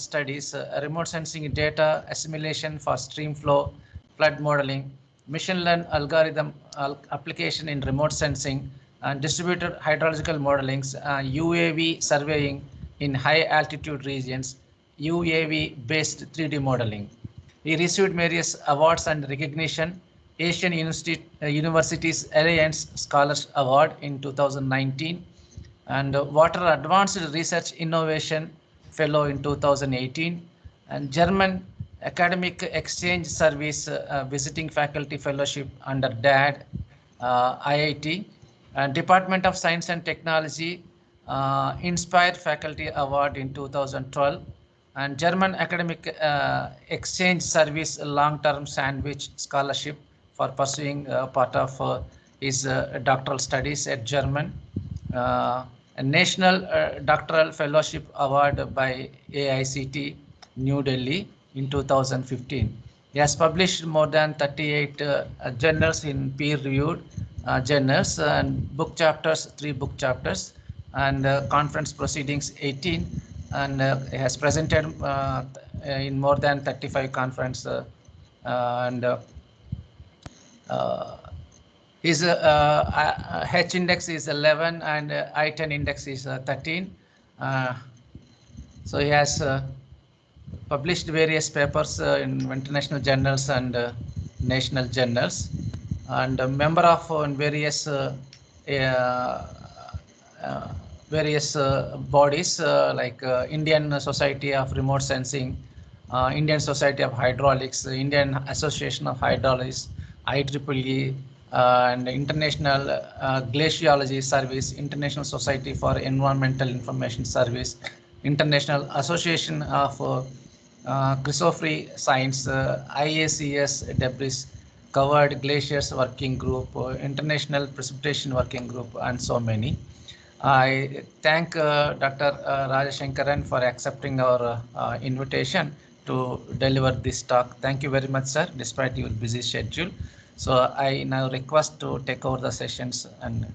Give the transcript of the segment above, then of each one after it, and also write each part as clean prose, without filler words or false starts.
studies, remote sensing data assimilation for stream flow, flood modeling, machine learned algorithm application in remote sensing, and distributed hydrological modelings, UAV surveying in high altitude regions, UAV based 3D modeling. He received various awards and recognition. Asian Universities Alliance Scholars Award in 2019 and Water Advanced Research Innovation Fellow in 2018 and German Academic Exchange Service Visiting Faculty Fellowship under DAD IIT and Department of Science and Technology Inspired Faculty Award in 2012 and German Academic Exchange Service Long-Term Sandwich Scholarship for pursuing part of his doctoral studies at German. A National Doctoral Fellowship Award by AICT New Delhi in 2015. He has published more than 38 journals in peer-reviewed journals and book chapters, 3 book chapters, and conference proceedings 18, and has presented in more than 35 conferences his H index is 11 and I-10 index is 13. So he has published various papers in international journals and national journals, and a member of various bodies like Indian Society of Remote Sensing, Indian Society of Hydraulics, Indian Association of Hydraulics, IEEE, and International Glaciology Service, International Society for Environmental Information Service, International Association of Cryptography Science, IACS Debris Covered Glaciers Working Group, International Precipitation Working Group, and so many. I thank Dr. Rajashankaran for accepting our invitation to deliver this talk. Thank you very much, sir, despite your busy schedule. So I now request to take over the sessions and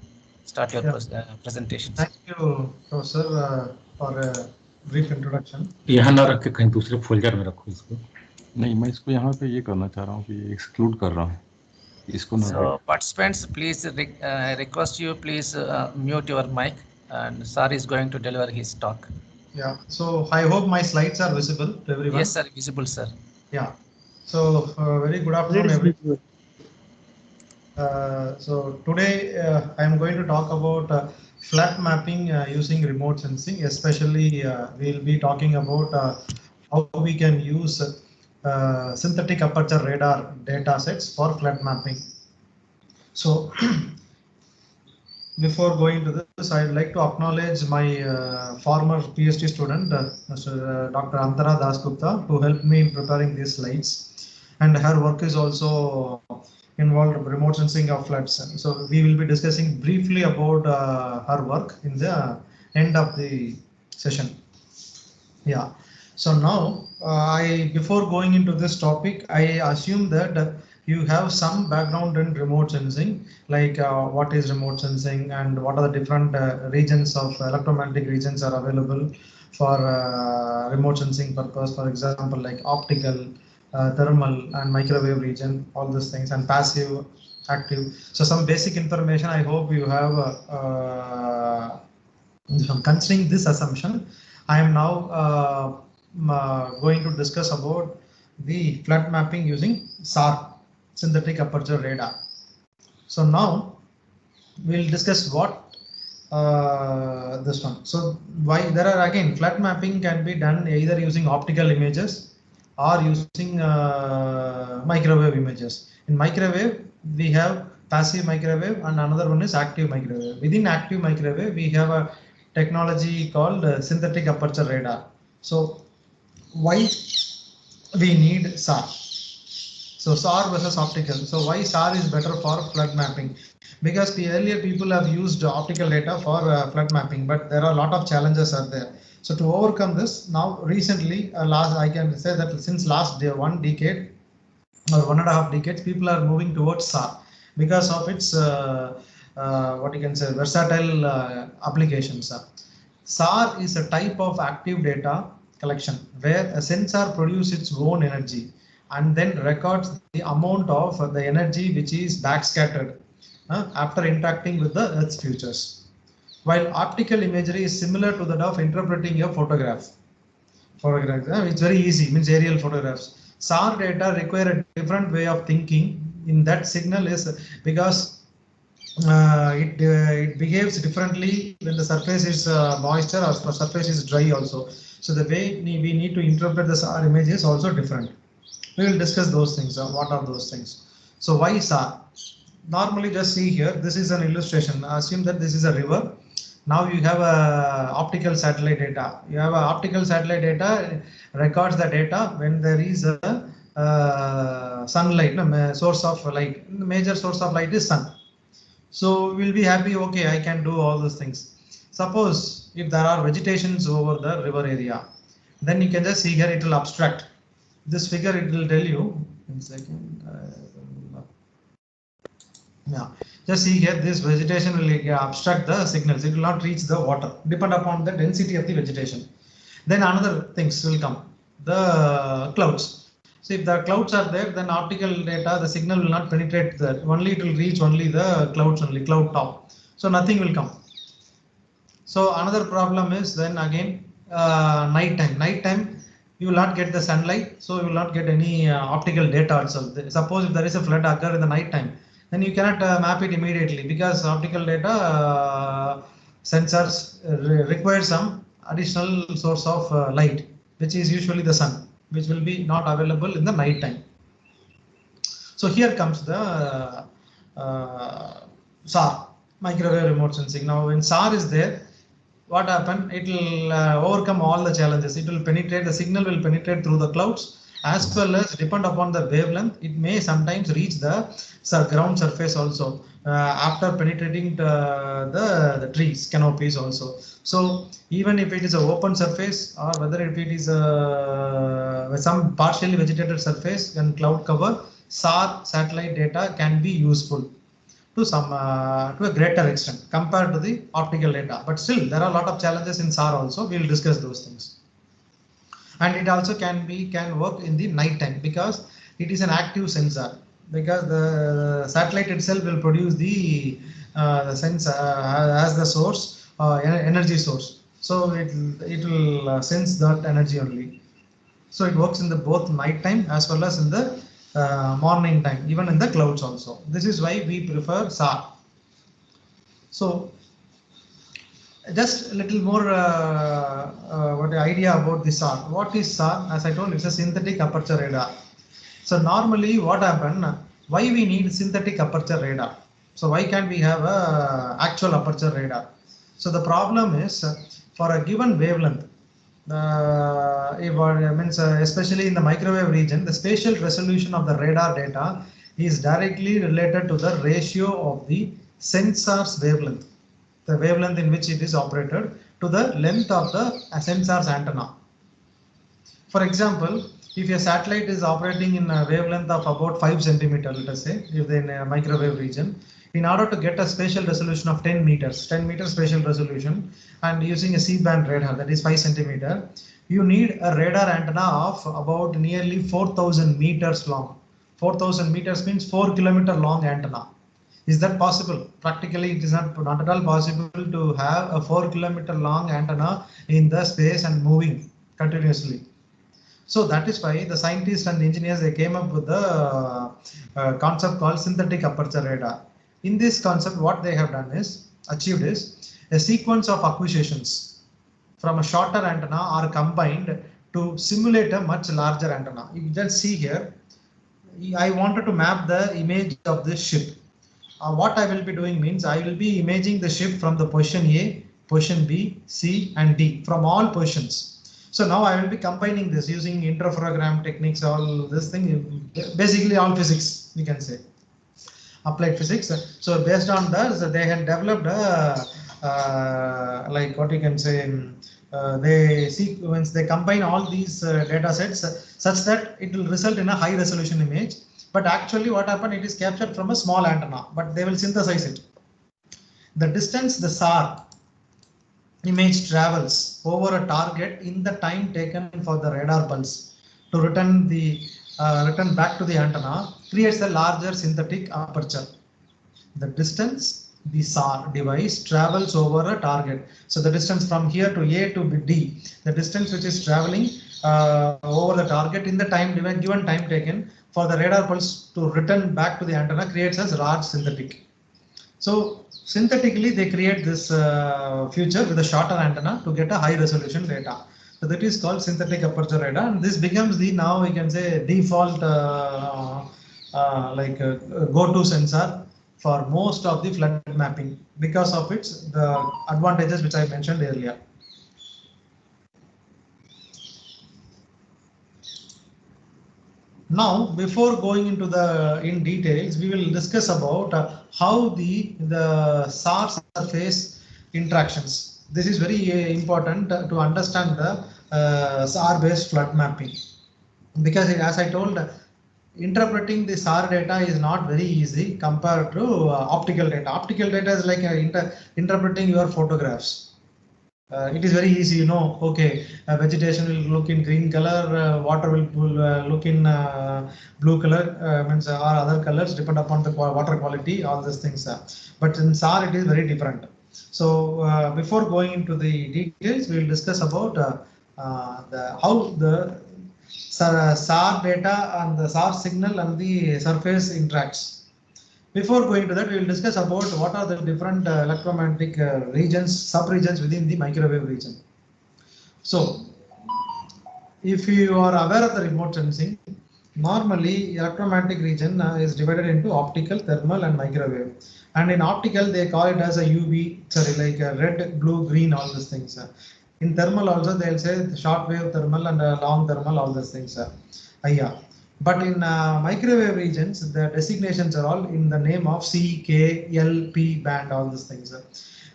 start your presentations. Thank you, Professor, for a brief introduction. यहाँ ना रख के कहीं दूसरे folder में रखो इसको। नहीं, मैं इसको यहाँ पे ये करना चाह रहा हूँ कि एक्सक्लूड कर रहा हूँ इसको ना। So participants, please request you please mute your mic, and sir is going to deliver his talk. Yeah. So I hope my slides are visible to everyone. Yes, sir, visible, sir. Yeah. So very good afternoon, everyone. So today I am going to talk about flood mapping using remote sensing. Especially we'll be talking about how we can use synthetic aperture radar data sets for flood mapping. So before going to this, I'd like to acknowledge my former PhD student, Mr. Dr. Antara Dasgupta, who helped me in preparing these slides, and her work is also involved remote sensing of floods. So we will be discussing briefly about her work in the end of the session. Yeah. So now, before going into this topic, I assume that you have some background in remote sensing, like what is remote sensing and what are the different regions of electromagnetic regions are available for remote sensing purpose. For example, like optical, thermal and microwave region, all these things, and passive, active. So some basic information I hope you have. Considering this assumption, I am now going to discuss about the flood mapping using SAR, synthetic aperture radar. So now we'll discuss what this one. So why there are again flood mapping can be done either using optical images or using microwave images. In microwave, we have passive microwave and another one is active microwave. Within active microwave, we have a technology called synthetic aperture radar. So why we need SAR? So SAR versus optical. So why SAR is better for flood mapping? Because earlier people have used optical data for flood mapping, but there are a lot of challenges are there. So to overcome this, now recently, I can say that since last 1 decade or 1.5 decades, people are moving towards SAR because of its what you can say versatile applications. SAR is a type of active data collection, where a sensor produces its own energy and then records the amount of the energy which is backscattered after interacting with the Earth's features. While optical imagery is similar to that of interpreting a photograph. It's very easy, means aerial photographs. SAR data require a different way of thinking in that signal is because it behaves differently when the surface is moisture or the surface is dry also. So the way we need to interpret the SAR image is also different. We will discuss those things. What are those things? So why SAR? Normally, just see here, this is an illustration. Assume that this is a river. Now you have a optical satellite data. You have a optical satellite data records the data when there is a sunlight, source of light. The major source of light is sun. So we'll be happy. Okay, I can do all those things. Suppose if there are vegetations over the river area, then you can just see here. It will abstract this figure. It will tell you in a second. Yeah, just see here, this vegetation will abstract the signals. It will not reach the water, depend upon the density of the vegetation. Then another things will come, the clouds. So if the clouds are there, then optical data, the signal will not penetrate there. Only it will reach only the clouds, only cloud top. So nothing will come. So another problem is then again night time. Night time you will not get the sunlight, so you will not get any optical data also. Suppose if there is a flood occur in the night time, then you cannot map it immediately because optical data sensors require some additional source of light, which is usually the sun, which will be not available in the night time. So here comes the SAR, microwave remote sensing. Now when SAR is there, what happened? It will overcome all the challenges. It will penetrate, the signal will penetrate through the clouds, as well as depend upon the wavelength. It may sometimes reach the ground surface also after penetrating the trees, canopies also. So even if it is an open surface or whether if it is some partially vegetated surface and cloud cover, SAR satellite data can be useful to some to a greater extent compared to the optical data. But still there are a lot of challenges in SAR also. We will discuss those things. And it also can work in the night time because it is an active sensor, because the satellite itself will produce the sensor as the source, energy source. So it will sense that energy only. So it works in the both night time as well as in the morning time, even in the clouds also. This is why we prefer SAR. So just a little more what idea about the SAR. What is SAR? As I told, it's a synthetic aperture radar. So normally what happened, why we need synthetic aperture radar? So why can't we have a actual aperture radar? So the problem is for a given wavelength, especially in the microwave region, the spatial resolution of the radar data is directly related to the ratio of the sensor's wavelength, the wavelength in which it is operated, to the length of the sensor's antenna. For example, if your satellite is operating in a wavelength of about 5 centimeters, let us say, if in a microwave region, in order to get a spatial resolution of 10 meters spatial resolution, and using a C-band radar that is 5 centimeters, you need a radar antenna of about nearly 4,000 meters long. 4,000 meters means 4 kilometer long antenna. Is that possible? Practically, it is not at all possible to have a 4 kilometer long antenna in the space and moving continuously. So that is why the scientists and engineers, they came up with the concept called synthetic aperture radar. In this concept, what they have done is achieved is a sequence of acquisitions from a shorter antenna are combined to simulate a much larger antenna. You can see here, I wanted to map the image of this ship. What I will be doing means I will be imaging the ship from the position A, position B, C and D, from all positions. So now I will be combining this using interferogram techniques, all this thing, basically all physics, you can say, applied physics. So based on that, they had developed like what you can say, they combine all these data sets such that it will result in a high resolution image. But actually what happened, it is captured from a small antenna, but they will synthesize it. The distance, the SAR, image travels over a target in the time taken for the radar pulse to return back to the antenna creates a larger synthetic aperture. The distance the SAR device travels over a target. So the distance from here to A to D, the distance which is traveling over the target in the given time taken for the radar pulse to return back to the antenna creates as large synthetic. So synthetically they create this feature with a shorter antenna to get a high resolution data. So that is called synthetic aperture radar, and this becomes the, now we can say, default go-to sensor for most of the flood mapping because of its the advantages which I mentioned earlier. Now, before going into in details, we will discuss about how the SAR surface interactions. This is very important to understand the SAR-based flood mapping, because as I told, interpreting the SAR data is not very easy compared to optical data. Optical data is like interpreting your photographs. It is very easy, you know, okay, vegetation will look in green color, water will look in blue color, means or other colors depend upon the water quality, all these things. But in SAR it is very different. So before going into the details, we will discuss about how the SAR data and the SAR signal and the surface interacts. Before going to that, we will discuss about what are the different electromagnetic regions, sub-regions within the microwave region. So, if you are aware of the remote sensing, normally electromagnetic region is divided into optical, thermal and microwave. And in optical, they call it as a UV, like red, blue, green, all these things. In thermal also, they'll say short wave thermal and long thermal, all these things. Yeah. But in microwave regions, the designations are all in the name of C, K, L, P band, all these things.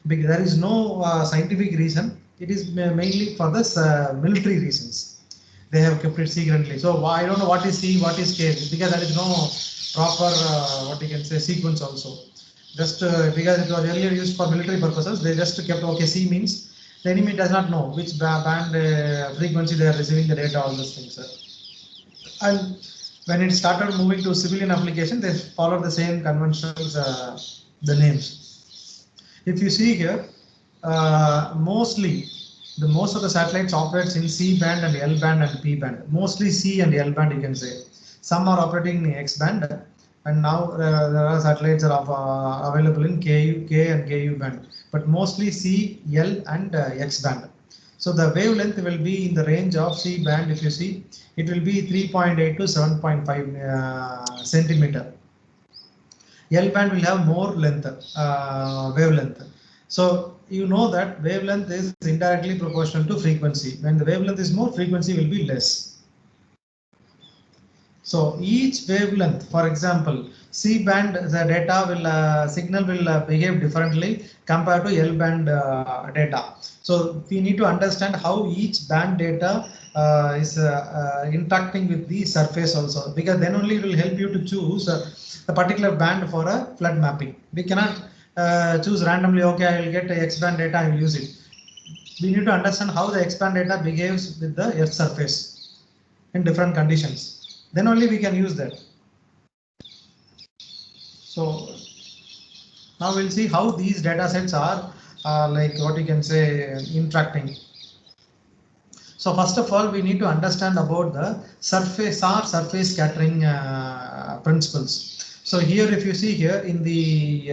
Because there is no scientific reason. It is mainly for this military reasons. They have kept it secretly. So I don't know what is C, what is K, because there is no proper what you can say sequence also. Just because it was earlier used for military purposes, they just kept, okay, C means the enemy does not know which band frequency they are receiving the data, all those things. And when it started moving to civilian application, they followed the same conventions, the names. If you see here, most of the satellites operates in C band and L band and P band. Mostly C and L band, you can say. Some are operating in X band, and now there are satellites are available in K and KU band, but mostly C, L and X band. So the wavelength will be in the range of C band. If you see, it will be 3.8 to 7.5 centimeter. L band will have more length, wavelength. So you know that wavelength is indirectly proportional to frequency. When the wavelength is more, frequency will be less. So each wavelength, for example, C band, the data will signal will behave differently compared to L band data. So we need to understand how each band data is interacting with the surface also, because then only it will help you to choose a particular band for a flood mapping. We cannot choose randomly, okay, I will get X band data, I will use it. We need to understand how the X band data behaves with the Earth surface in different conditions. Then only we can use that. So now we'll see how these data sets are like what you can say interacting. So first of all, we need to understand about the surface scattering principles. So here, if you see here in the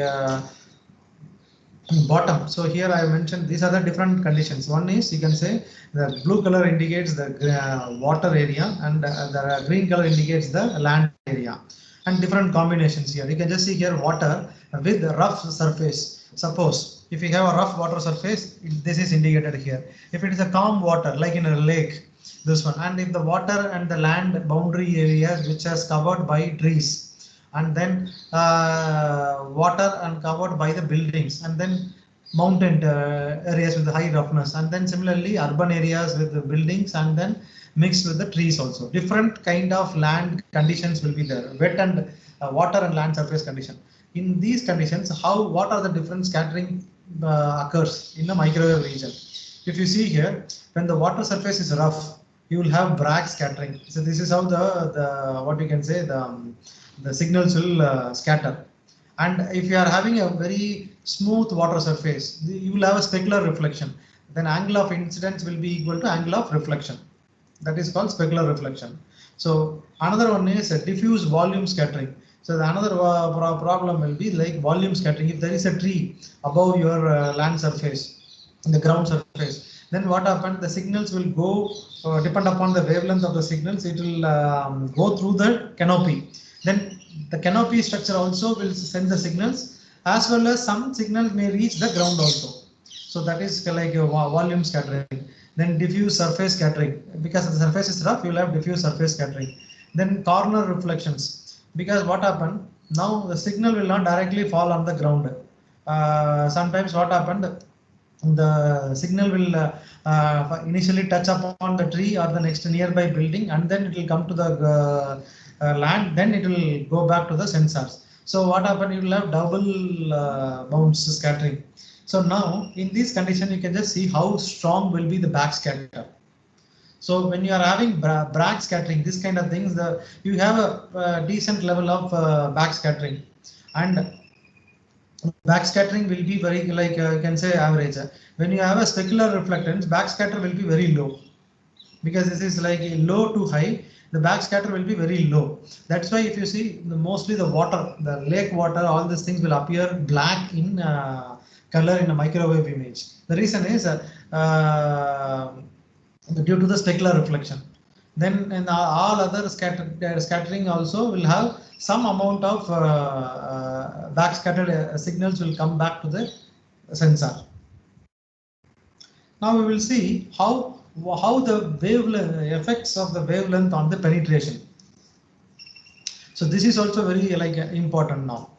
bottom, so here I have mentioned these are the different conditions. One is, you can say, the blue color indicates the water area, and the green color indicates the land area, and different combinations here. You can just see here water with rough surface. Suppose if you have a rough water surface, this is indicated here. If it is a calm water like in a lake, this one, and if the water and the land boundary areas which is covered by trees, and then water and covered by the buildings, and then mountain areas with high roughness, and then similarly urban areas with the buildings, and then mixed with the trees also. Different kind of land conditions will be there, wet and water and land surface condition. In these conditions, what are the different scattering occurs in the microwave region. If you see here, when the water surface is rough, you will have Bragg scattering. So this is how the what we can say the signals will scatter. And if you are having a very smooth water surface, you will have a specular reflection. Then angle of incidence will be equal to angle of reflection. That is called specular reflection. So another one is a diffuse volume scattering. So the another problem will be like volume scattering. If there is a tree above your land surface, the ground surface, then what happens? The signals will go depend upon the wavelength of the signals. It will go through the canopy. Then the canopy structure also will send the signals, as well as some signals may reach the ground also. So that is like a volume scattering. Then diffuse surface scattering, because the surface is rough, you will have diffuse surface scattering. Then corner reflections, because what happened, now the signal will not directly fall on the ground. Sometimes what happened, the signal will initially touch upon the tree or the next nearby building, and then it will come to the land, then it will go back to the sensors. So what happened, you will have double bounce scattering. So now in this condition, you can just see how strong will be the backscatter. So when you are having Bragg scattering, this kind of things, you have a decent level of backscattering, and backscattering will be very like you can say average. When you have a specular reflectance, backscatter will be very low, because this is like low to high. The backscatter will be very low. That's why if you see mostly the water, the lake water, all these things will appear black in color in a microwave image. The reason is due to the specular reflection. Then in all other scattering also will have some amount of backscattered signals will come back to the sensor. Now we will see how the wavelength effects of the wavelength on the penetration. So this is also very like important now.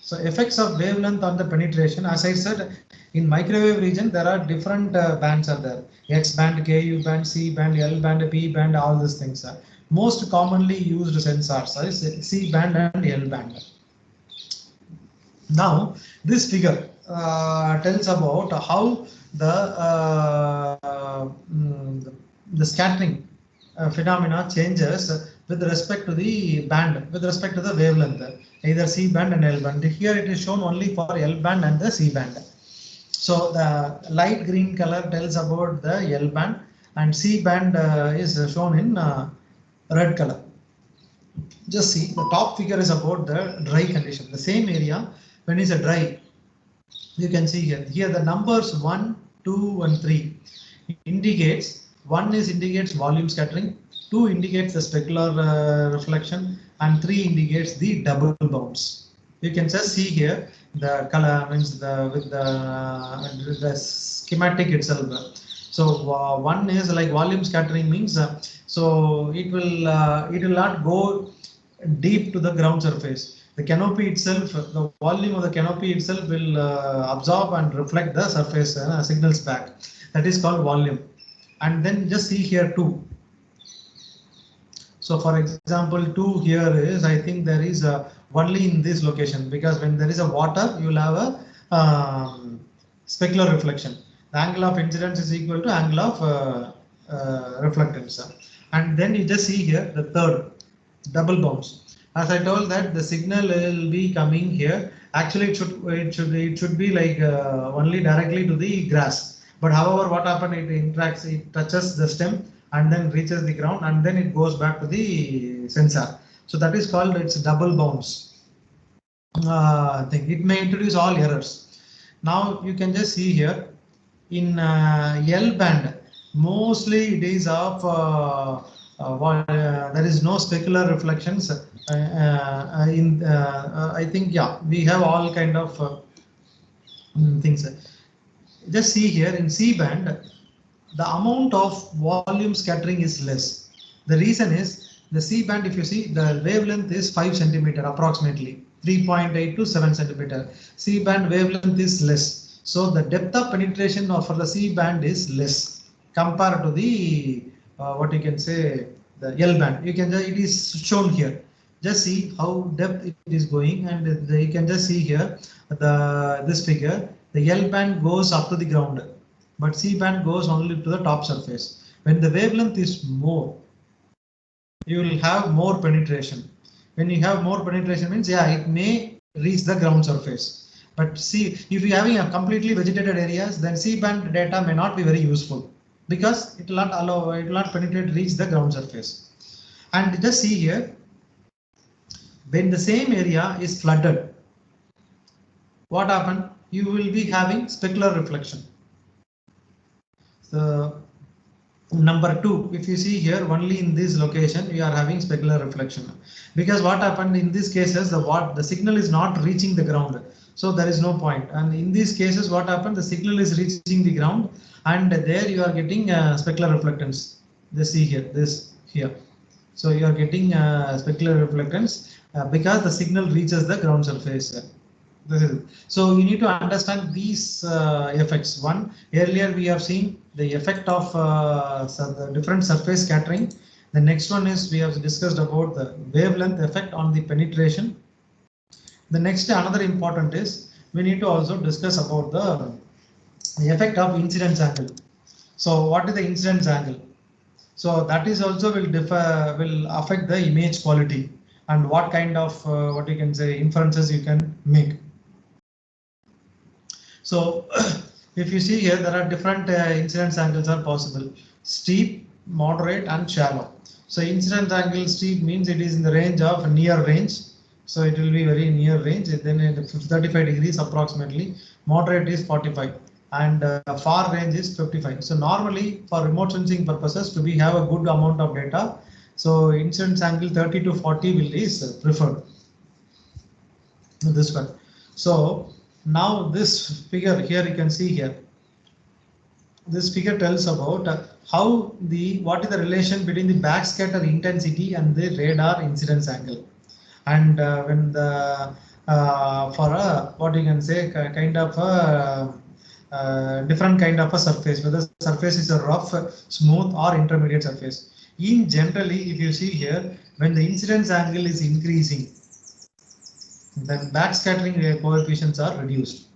So effects of wavelength on the penetration, as I said, in microwave region there are different bands are there. X band, Ku band, C band, L band, P band, all these things are most commonly used sensors are C band and L band. Now this figure tells about how the scattering phenomena changes with respect to the band, with respect to the wavelength, either C band and L band. Here it is shown only for L band and the C band. So the light green color tells about the L band, and C band is shown in red color. Just see the top figure is about the dry condition. The same area when it's a dry, you can see here the numbers 1, 2 and 3 indicates, 1 indicates volume scattering, 2 indicates the specular reflection, and 3 indicates the double bounce. You can just see here the color means with the schematic itself. So 1 is like volume scattering means so it will not go deep to the ground surface. The canopy itself, the volume of the canopy itself will absorb and reflect the surface signals back. That is called volume. And then just see here 2. So for example, 2 here is, I think there is only in this location, because when there is a water, you will have a specular reflection. The angle of incidence is equal to angle of reflectance. And then you just see here the third, double bounce. As I told that the signal will be coming here. Actually, it should be like only directly to the grass. But however, what happened? It interacts, it touches the stem and then reaches the ground, and then it goes back to the sensor. So that is called its double bounce thing. It may introduce all errors. Now you can just see here in L band, mostly it is of there is no specular reflections. I think we have all kind of things. Just see here in C band, the amount of volume scattering is less. The reason is the C band, if you see, the wavelength is 5 centimeter approximately, 3.8 to 7 centimeter. C band wavelength is less. So the depth of penetration for the C band is less compared to the what you can say the L band. You can it is shown here. Just see how depth it is going, and you can just see here this figure. The L band goes up to the ground, but C band goes only to the top surface. When the wavelength is more, you will have more penetration. When you have more penetration means, yeah, it may reach the ground surface. But see, if you're having a completely vegetated areas, then C band data may not be very useful because it will not allow, it will not penetrate, reach the ground surface. And just see here, when the same area is flooded, what happened? You will be having specular reflection. So number 2, if you see here, only in this location we are having specular reflection, because what happened in these cases, the signal is not reaching the ground, so there is no point. And in these cases, what happened, the signal is reaching the ground, and there you are getting specular reflectance. This see here, this here, so you are getting specular reflectance because the signal reaches the ground surface. So you need to understand these effects. One, earlier we have seen the effect of the different surface scattering. The next one is we have discussed about the wavelength effect on the penetration. The next, another important is we need to also discuss about the effect of incidence angle. So what is the incidence angle? So that is also will affect the image quality and what kind of what you can say inferences you can make. So if you see here, there are different incidence angles are possible: steep, moderate, and shallow. So incidence angle steep means it is in the range of near range. So it will be very near range. Then 35 degrees approximately. Moderate is 45, and far range is 55. So normally for remote sensing purposes, to be have a good amount of data, so incidence angle 30 to 40 will is preferred. This one. So now this figure here, you can see here, this figure tells about how what is the relation between the backscatter intensity and the radar incidence angle. And when the for a what you can say kind of a different kind of a surface, whether the surface is a rough, smooth, or intermediate surface. In generally, if you see here, when the incidence angle is increasing, then backscattering coefficients are reduced.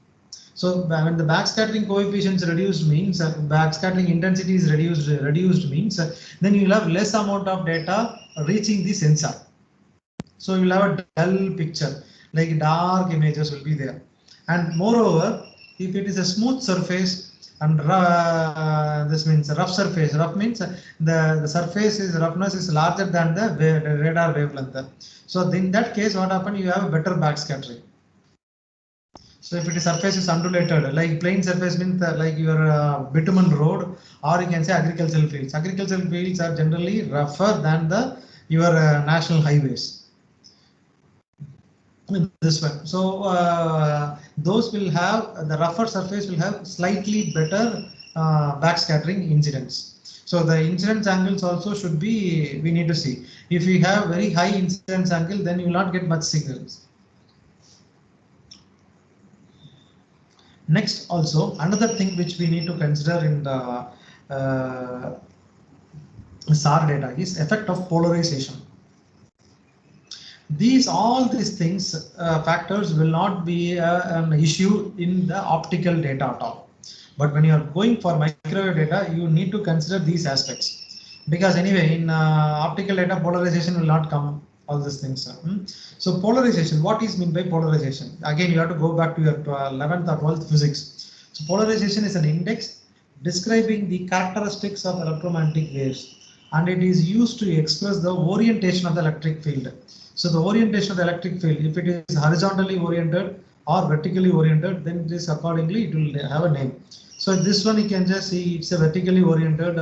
So when the backscattering coefficients reduced means backscattering intensity is reduced means then you will have less amount of data reaching the sensor. So you will have a dull picture, like dark images will be there. And moreover, if it is a smooth surface and this means rough surface, rough means the surface is roughness is larger than the radar wavelength. So in that case, what happens? You have a better backscattering. So if it is surface is undulated, like plain surface means like your bitumen road, or you can say agricultural fields. Agricultural fields are generally rougher than your national highways. This one. So those will have, the rougher surface will have slightly better backscattering incidence. So the incidence angles also should be, we need to see. If you have very high incidence angle, then you will not get much signals. Next, also another thing which we need to consider in the SAR data is effect of polarization. All these things, factors will not be an issue in the optical data at all. But when you are going for microwave data, you need to consider these aspects, because anyway in optical data polarization will not come, all these things. So polarization, what is meant by polarization? Again, you have to go back to your 11th or 12th physics. So polarization is an index describing the characteristics of electromagnetic waves, and it is used to express the orientation of the electric field. So the orientation of the electric field, if it is horizontally oriented or vertically oriented, then this accordingly it will have a name. So this one you can just see it's a vertically oriented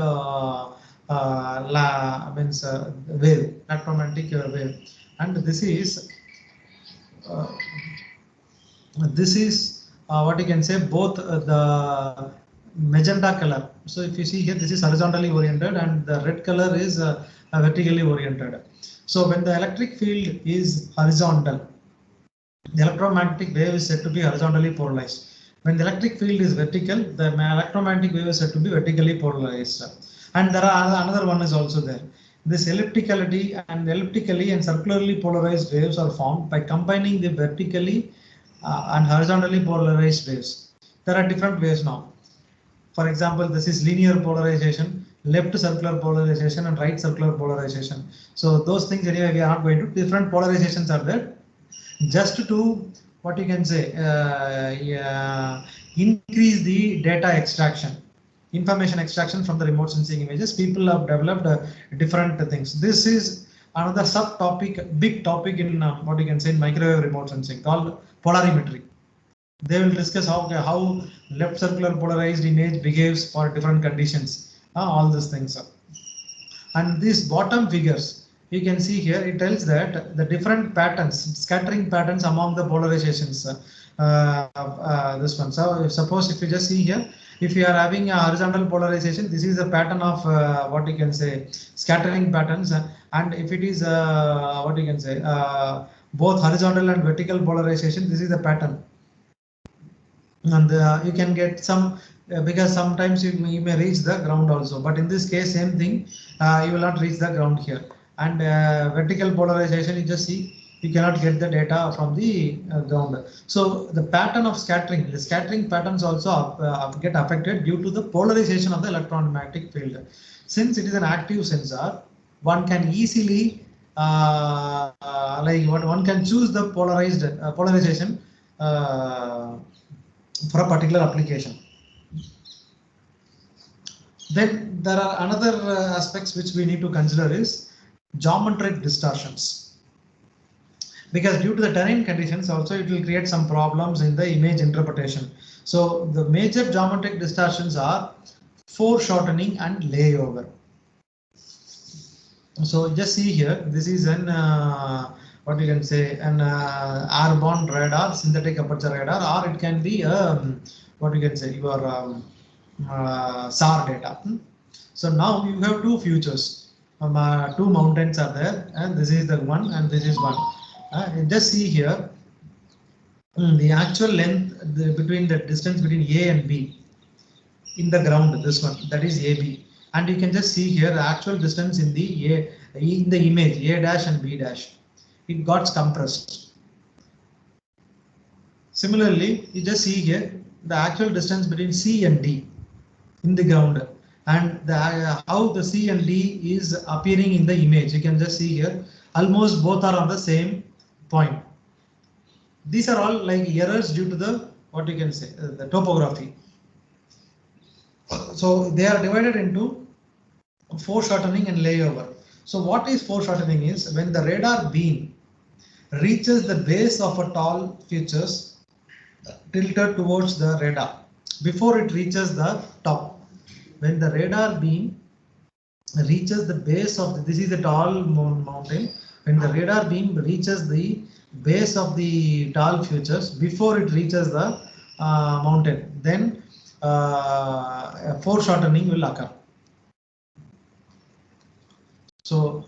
wave, electromagnetic wave, and this is what you can say both the magenta color. So if you see here, this is horizontally oriented and the red color is vertically oriented. So when the electric field is horizontal, the electromagnetic wave is said to be horizontally polarized. When the electric field is vertical, the electromagnetic wave is said to be vertically polarized. And there are another one is also there. This elliptically and circularly polarized waves are formed by combining the vertically and horizontally polarized waves. There are different ways now. For example, this is linear polarization, left circular polarization and right circular polarization. So those things anyway we are not going to. Different polarizations are there. Just to what you can say, increase the data extraction, information extraction from the remote sensing images. People have developed different things. This is another subtopic, big topic in what you can say in microwave remote sensing called polarimetry. They will discuss how left circular polarized image behaves for different conditions, all these things. And these bottom figures, you can see here, it tells that the different patterns, scattering patterns among the polarizations. This one. So suppose if you just see here, if you are having a horizontal polarization, this is a pattern of what you can say scattering patterns, and if it is what you can say both horizontal and vertical polarization, this is the pattern. And you can get some because sometimes you may reach the ground also, but in this case same thing, you will not reach the ground here. And vertical polarization, you just see you cannot get the data from the ground. So the pattern of scattering, the scattering patterns also get affected due to the polarization of the electromagnetic field. Since it is an active sensor, one can easily one can choose the polarization for a particular application. Then there are another aspects which we need to consider is geometric distortions, because due to the terrain conditions also it will create some problems in the image interpretation. So the major geometric distortions are foreshortening and layover. So just see here, this is an what you can say an airborne radar, synthetic aperture radar, or it can be what you can say your SAR data. So now you have two features, two mountains are there, and this is the one and this is one. Just see here the actual length between the distance between A and B in the ground, this one, that is AB, and you can just see here the actual distance in the image A dash and B dash. It got compressed. Similarly, you just see here the actual distance between C and D in the ground, and how the C and D is appearing in the image. You can just see here almost both are on the same point. These are all like errors due to the what you can say the topography. So they are divided into foreshortening and layover. So what is foreshortening is when the radar beam reaches the base of a tall features tilted towards the radar before it reaches the top. When the radar beam reaches the base of this is a tall mountain. When the radar beam reaches the base of the tall features before it reaches the mountain, then foreshortening will occur. So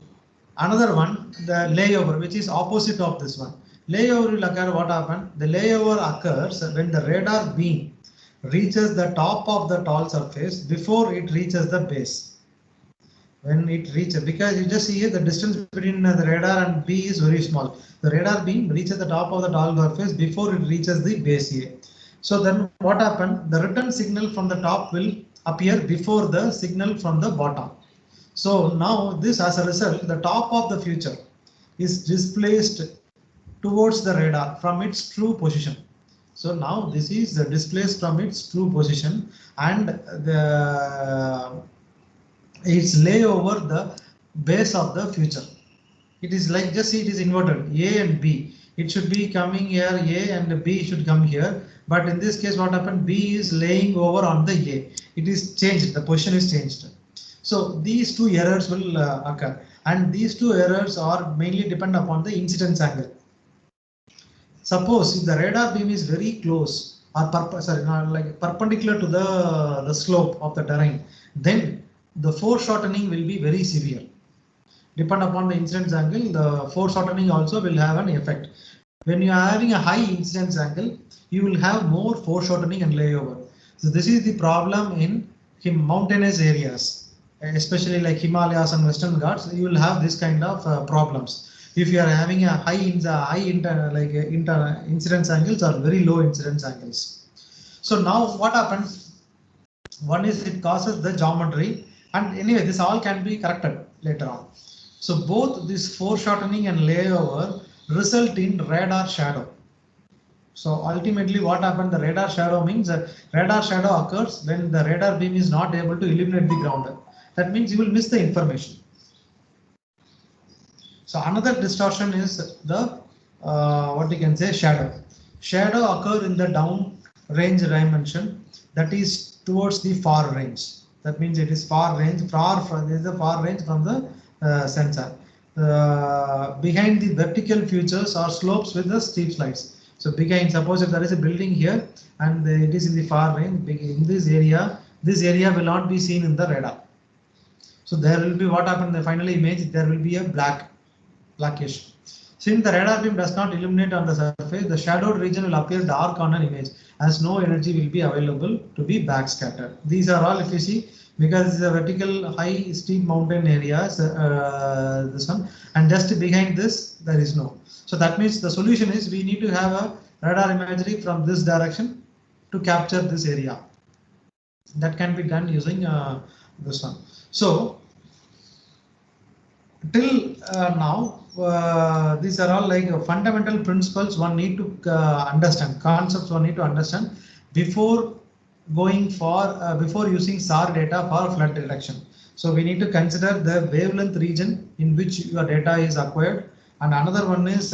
another one, the layover, which is opposite of this one. Layover will occur. What happened? The layover occurs when the radar beam reaches the top of the tall surface before it reaches the base. When it reaches, because you just see here the distance between the radar and B is very small. The radar beam reaches the top of the tall surface before it reaches the base A. So then what happened? The return signal from the top will appear before the signal from the bottom. So now this, as a result, the top of the feature is displaced towards the radar from its true position. So now this is displaced from its true position, and it's lay over the base of the feature. It is like, just see, it is inverted, A and B. It should be coming here, A, and B should come here. But in this case, what happened? B is laying over on the A. It is changed. The position is changed. So these two errors will occur, and these two errors are mainly depend upon the incidence angle. Suppose if the radar beam is very close or perpendicular to the slope of the terrain, then the foreshortening will be very severe. Depend upon the incidence angle, the foreshortening also will have an effect. When you are having a high incidence angle, you will have more foreshortening and layover. So this is the problem in mountainous areas, especially like Himalayas and Western Ghats. You will have this kind of problems. If you are having a high incidence angles or very low incidence angles. So now what happens? One is it causes the geometry, and anyway, this all can be corrected later on. So both this foreshortening and layover result in radar shadow. So ultimately what happened, the radar shadow means radar shadow occurs when the radar beam is not able to illuminate the ground. That means you will miss the information. So another distortion is the what we can say shadow. Shadow occur in the down range dimension, that is towards the far range. That means it is far range, there is a far range from the sensor. Behind the vertical features or slopes with the steep slides. So behind, suppose if there is a building here and it is in the far range, in this area will not be seen in the radar. So there will be what happened in the final image, there will be a blackish. Since the radar beam does not illuminate on the surface, the shadowed region will appear dark on an image as no energy will be available to be backscattered. These are all, if you see, because this is a vertical high steep mountain areas, this one, and just behind this there is no. So that means the solution is we need to have a radar imagery from this direction to capture this area. That can be done using this one. So till now, these are all like fundamental principles one need to understand, concepts one need to understand before going for before using SAR data for flood detection. So we need to consider the wavelength region in which your data is acquired, and another one is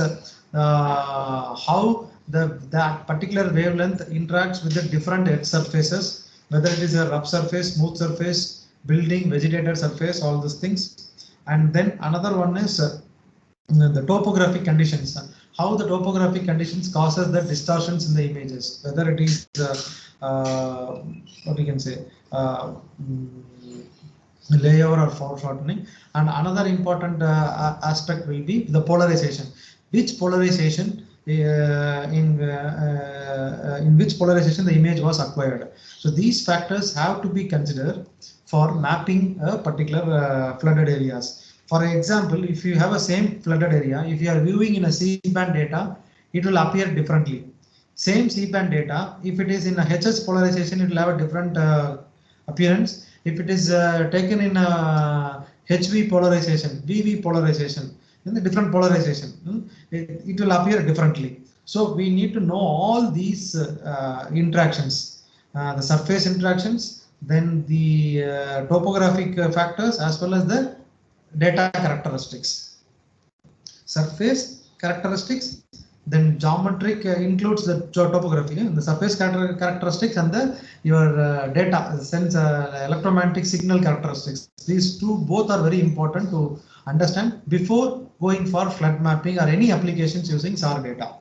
how that particular wavelength interacts with the different edge surfaces, whether it is a rough surface, smooth surface, building, vegetated surface, all these things. And then another one is the topographic conditions, how the topographic conditions causes the distortions in the images, whether it is what we can say layover or foreshortening. And another important aspect will be the polarization. Which polarization in which polarization the image was acquired. So these factors have to be considered for mapping a particular flooded areas. For example, if you have a same flooded area, if you are viewing in a C-band data, it will appear differently. Same C-band data, if it is in a HS polarization, it will have a different appearance. If it is taken in a HV polarization, VV polarization, in the different polarization, it will appear differently. So we need to know all these interactions, the surface interactions, then the topographic factors, as well as the data characteristics. Surface characteristics, then geometric includes the topography, the surface characteristics, and the your data sense electromagnetic signal characteristics. These two both are very important to understand before going for flood mapping or any applications using SAR data.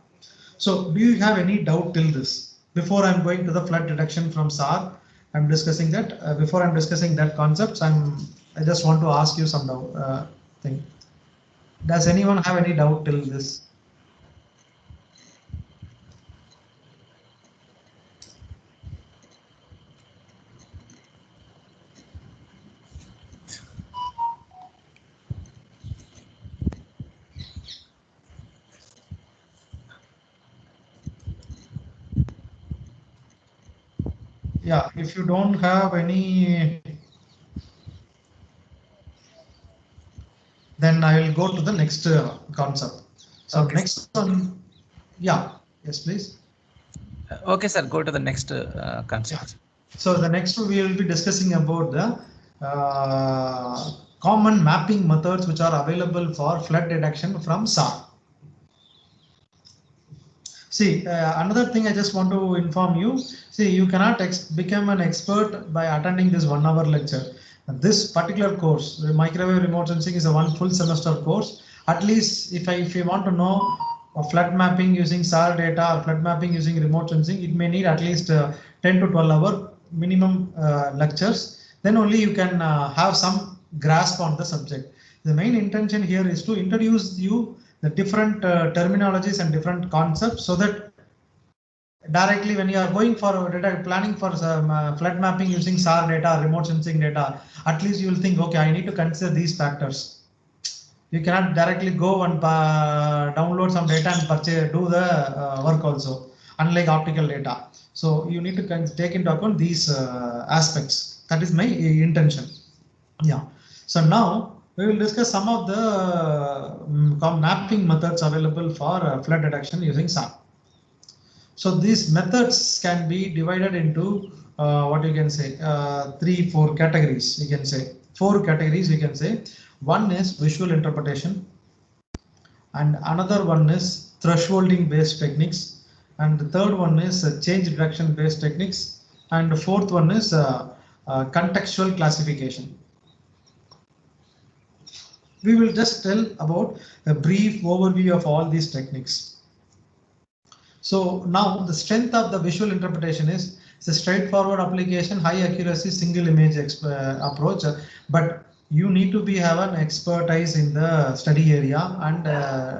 So do you have any doubt till this? Before I'm going to the flood detection from SAR, I'm discussing that. Before I'm discussing that concepts, I just want to ask you some doubt thing. Does anyone have any doubt till this? Yeah, if you don't have any, then I will go to the next concept. So okay. Next one, yeah, yes, please. Okay, sir, go to the next concept. Yeah. So the next we will be discussing about the common mapping methods which are available for flood detection from SAR. See, another thing I just want to inform you, see, you cannot become an expert by attending this 1 hour lecture. This particular course, microwave remote sensing, is a one full semester course. At least if you want to know flood mapping using SAR data or flood mapping using remote sensing, it may need at least 10 to 12 hour minimum lectures. Then only you can have some grasp on the subject. The main intention here is to introduce you the different terminologies and different concepts, so that directly when you are going for planning for some flood mapping using SAR data, remote sensing data, at least you will think, okay, I need to consider these factors. You cannot directly go and download some data and do the work also. unlike optical data. So you need to take into account these aspects. That is my intention. Yeah. So now we will discuss some of the mapping methods available for flood detection using SAP. So these methods can be divided into what you can say 3-4 categories. You can say 4 categories. You can say one is visual interpretation, and another one is thresholding based techniques, and the third one is change detection based techniques, and the fourth one is contextual classification. We will just tell about a brief overview of all these techniques. So now the strength of the visual interpretation is it's a straightforward application, high accuracy, single image approach, but you need to have an expertise in the study area and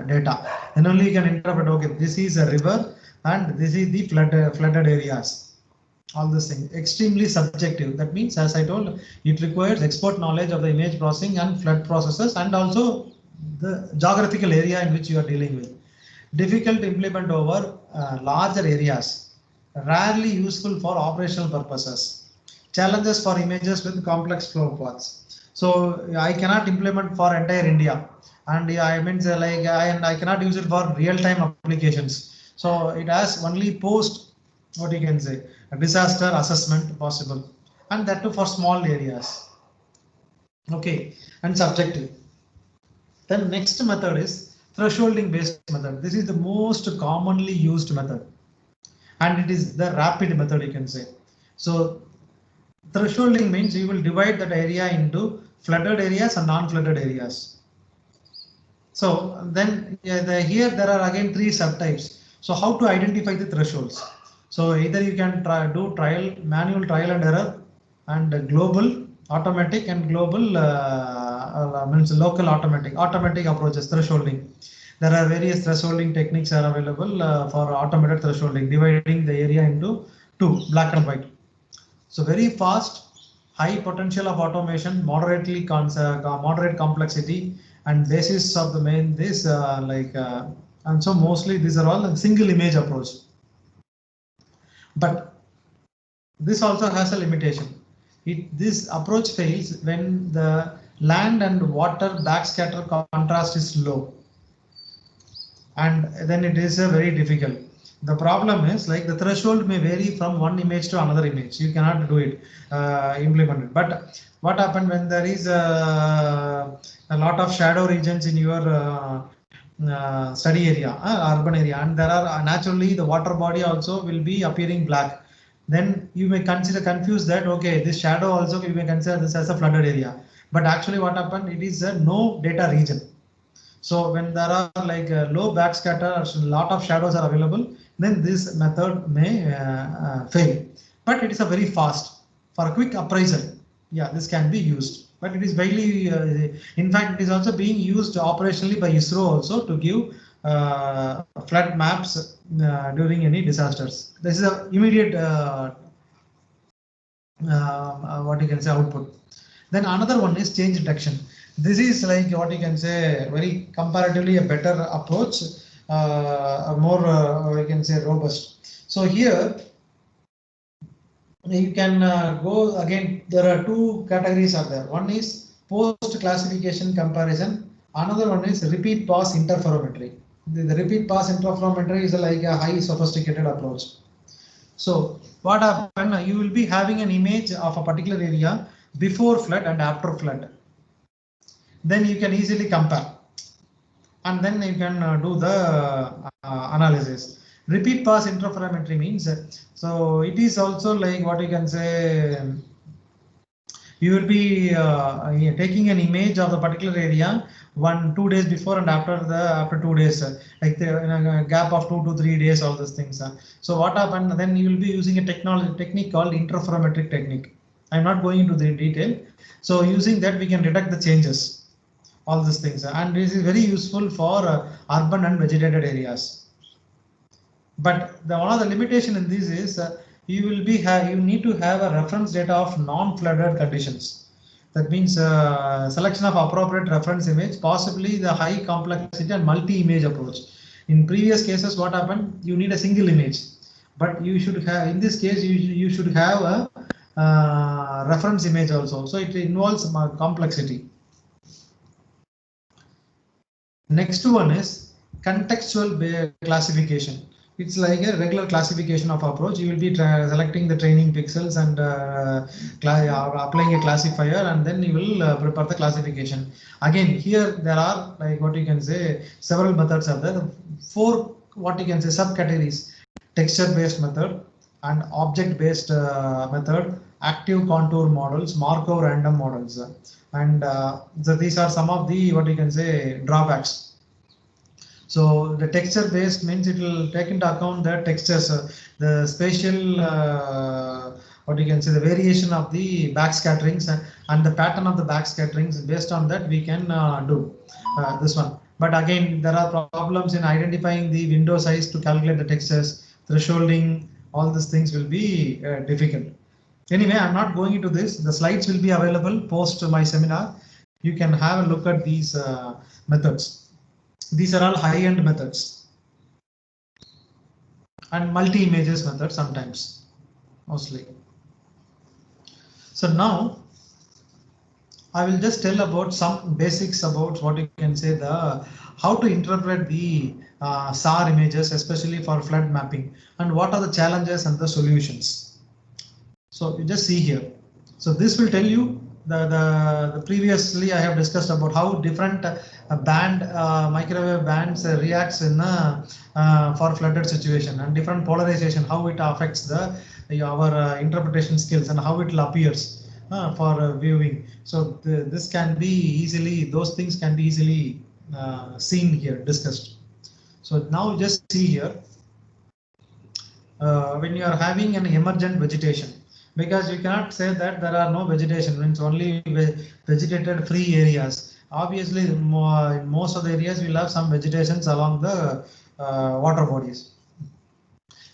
data. Then only you can interpret, okay, this is a river and this is the flooded areas. All this thing extremely subjective. That means, as I told, it requires expert knowledge of the image processing and flood processes, and also the geographical area in which you are dealing with. Difficult to implement over larger areas, rarely useful for operational purposes. Challenges for images with complex flow paths. So I cannot implement for entire India, and I mean I cannot use it for real-time applications. So it has only post, what you can say, a disaster assessment possible, and that too for small areas. Okay, and subjective. Then next method is thresholding based method. This is the most commonly used method, and it is the rapid method, you can say. So thresholding means you will divide that area into flooded areas and non-flooded areas. So then here there are again 3 subtypes. So how to identify the thresholds? So either you can do manual trial and error, and global, automatic, and global means local automatic approaches, thresholding. There are various thresholding techniques are available for automated thresholding, dividing the area into 2, black and white. So very fast, high potential of automation, moderate complexity, and basis of the main this and so mostly these are all a single image approach. But this also has a limitation. This approach fails when the land and water backscatter contrast is low, and then it is very difficult. The problem is like the threshold may vary from one image to another image. You cannot do it, implement it. But what happens when there is a lot of shadow regions in your study area, urban area, and there are naturally the water body also will be appearing black. Then you may confuse that, okay, this shadow also you may consider this as a flooded area. But actually what happened, it is a no data region. So when there are like low backscatter, a lot of shadows are available, then this method may fail. But it is a very fast for a quick appraisal. Yeah, this can be used. But it is widely, in fact, it is also being used operationally by ISRO also to give flood maps during any disasters. This is an immediate what you can say output. Then another one is change detection. This is like what you can say very comparatively a better approach, more you can say robust. So here you can go again. There are 2 categories are there. One is post classification comparison. Another one is repeat pass interferometry. The repeat pass interferometry is like a high sophisticated approach. So what happens? You will be having an image of a particular area before flood and after flood. Then you can easily compare, and then you can do the analysis. Repeat pass interferometry means, so it is also like what you can say, you will be taking an image of the particular area 1-2 days before and after 2 days, like in a gap of 2 to 3 days, all those things. So what happened? Then you will be using a technique called interferometric technique. I'm not going into the detail. So using that we can detect the changes, all these things, and this is very useful for urban and vegetated areas. But one of the limitation in this is you need to have a reference data of non-flooded conditions. That means selection of appropriate reference image, possibly the high complexity and multi-image approach. In previous cases, what happened? You need a single image. but you should have, in this case, you should have a reference image also. So it involves some complexity. Next one is contextual classification. It's like a regular classification of approach. You will be selecting the training pixels and applying a classifier, and then you will prepare the classification. Again, here there are, like, what you can say, several methods are there. 4, what you can say, subcategories: texture based method and object based method, active contour models, Markov random models, and so these are some of the, what you can say, drawbacks. So the texture based means it will take into account the textures, the spatial, what you can say, the variation of the backscatterings and the pattern of the backscatterings. Based on that, we can do this one. But again, there are problems in identifying the window size to calculate the textures, thresholding. All these things will be difficult. Anyway, I'm not going into this. The slides will be available post my seminar. You can have a look at these methods. These are all high-end methods and multi-images methods sometimes, mostly. So now I will just tell about some basics about, what you can say, the how to interpret the SAR images, especially for flood mapping, and what are the challenges and the solutions. So you just see here. So this will tell you the previously I have discussed about how different microwave bands reacts in for flooded situation, and different polarization, how it affects our interpretation skills and how it appears for viewing. So this can be easily, those things can be easily seen here, discussed. So now just see here, when you are having an emergent vegetation, because you cannot say that there are no vegetation, means only vegetated free areas. Obviously, in most of the areas we'll have some vegetations along the water bodies.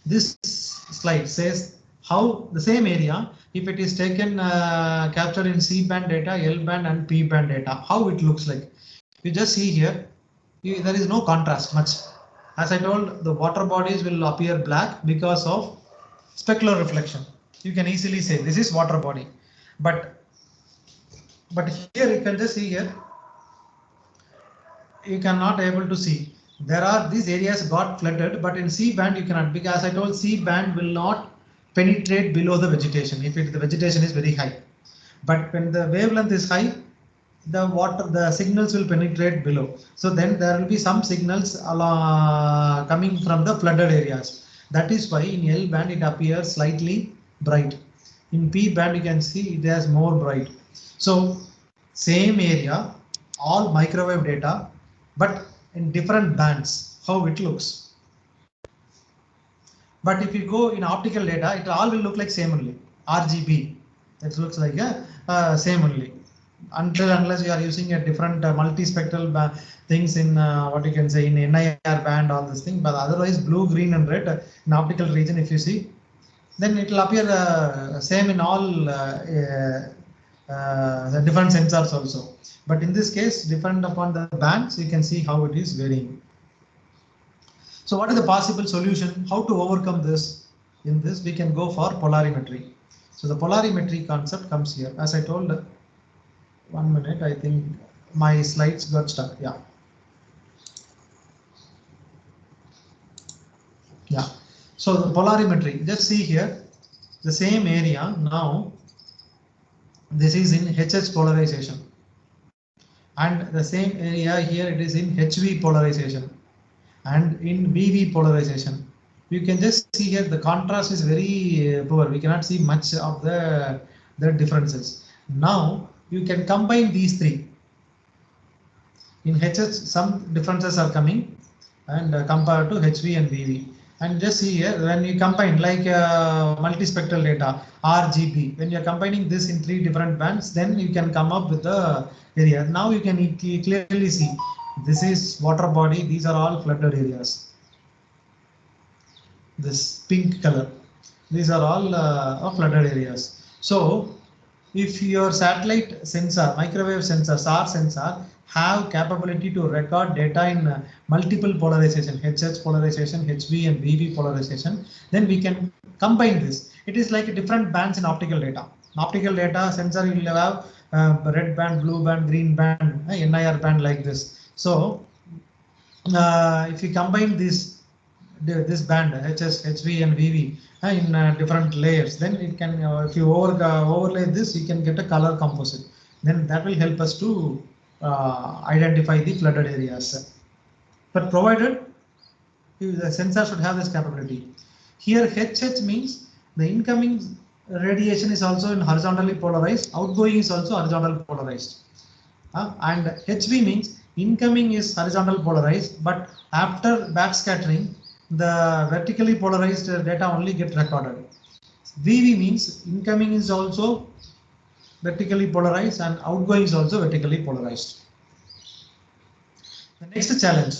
This slide says how the same area, if it is taken captured in C band data, L band and P band data, how it looks like. You just see here, there is no contrast much. As I told, the water bodies will appear black because of specular reflection. You can easily say this is water body, but here you can just see here, you cannot able to see. There are these areas got flooded, but in C band you cannot, because I told C band will not penetrate below the vegetation if the vegetation is very high. But when the wavelength is high, the signals will penetrate below. So then there will be some signals coming from the flooded areas. That is why in L band it appears slightly bright. In P band you can see it has more bright. So same area, all microwave data, but in different bands, how it looks. But if you go in optical data, it all will look like same only. RGB, it looks like same only. Unless you are using a different multispectral things in what you can say in NIR band, all this thing, but otherwise blue, green and red in optical region, if you see, then it will appear same in all the different sensors also. But in this case, depend upon the bands, you can see how it is varying. So what is the possible solution? How to overcome this? In this, we can go for polarimetry. So the polarimetry concept comes here. As I told, 1 minute, I think my slides got stuck. Yeah. Yeah. So the polarimetry, just see here, the same area now, this is in HH polarization. And the same area here, it is in HV polarization and in VV polarization. You can just see here the contrast is very poor. We cannot see much of the differences. Now you can combine these three. In HH, some differences are coming, and compared to HV and VV. And just see here, when you combine like multispectral data, RGB, when you are combining this in 3 different bands, then you can come up with the area. Now you can clearly see this is water body, these are all flooded areas. This pink color, these are all flooded areas. So if your satellite sensor, microwave sensor, SAR sensor have capability to record data in multiple polarization, HH polarization, HV and VV polarization, then we can combine this. It is like different bands in optical data. In optical data sensor will have red band, blue band, green band, NIR band like this. So if you combine this band HS, HV and VV in different layers, then it can, if you overlay this, you can get a color composite. Then that will help us to identify the flooded areas. But provided the sensor should have this capability. Here HH means the incoming radiation is also in horizontally polarized, outgoing is also horizontal polarized. And HV means incoming is horizontal polarized, but after backscattering, the vertically polarized data only get recorded. VV means incoming is also vertically polarized and outgoing is also vertically polarized. The next challenge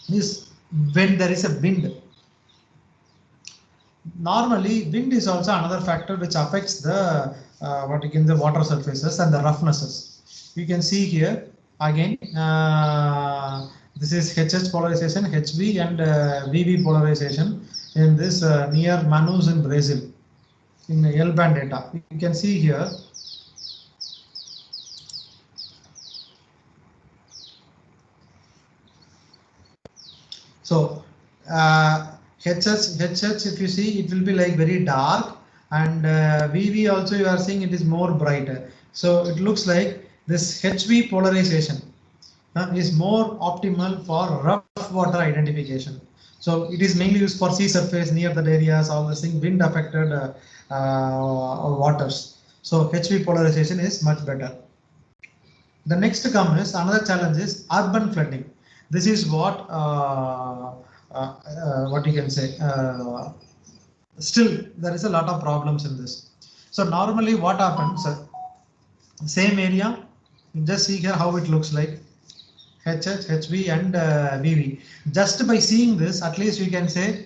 is when there is a wind. Normally, wind is also another factor which affects the the water surfaces and the roughnesses. You can see here again. This is HH polarization, HV and VV polarization in this near Manaus in Brazil in L band data. You can see here. So HH, if you see, it will be like very dark, and VV also you are seeing it is more brighter. So it looks like this HV polarization is more optimal for rough water identification. So it is mainly used for sea surface, near the areas, all this thing, wind affected waters. So HV polarization is much better. The next come is another challenge is urban flooding. This is what you can say. Still, there is a lot of problems in this. So normally what happens, same area, just see here how it looks like. HH, HV and VV. Just by seeing this, at least we can say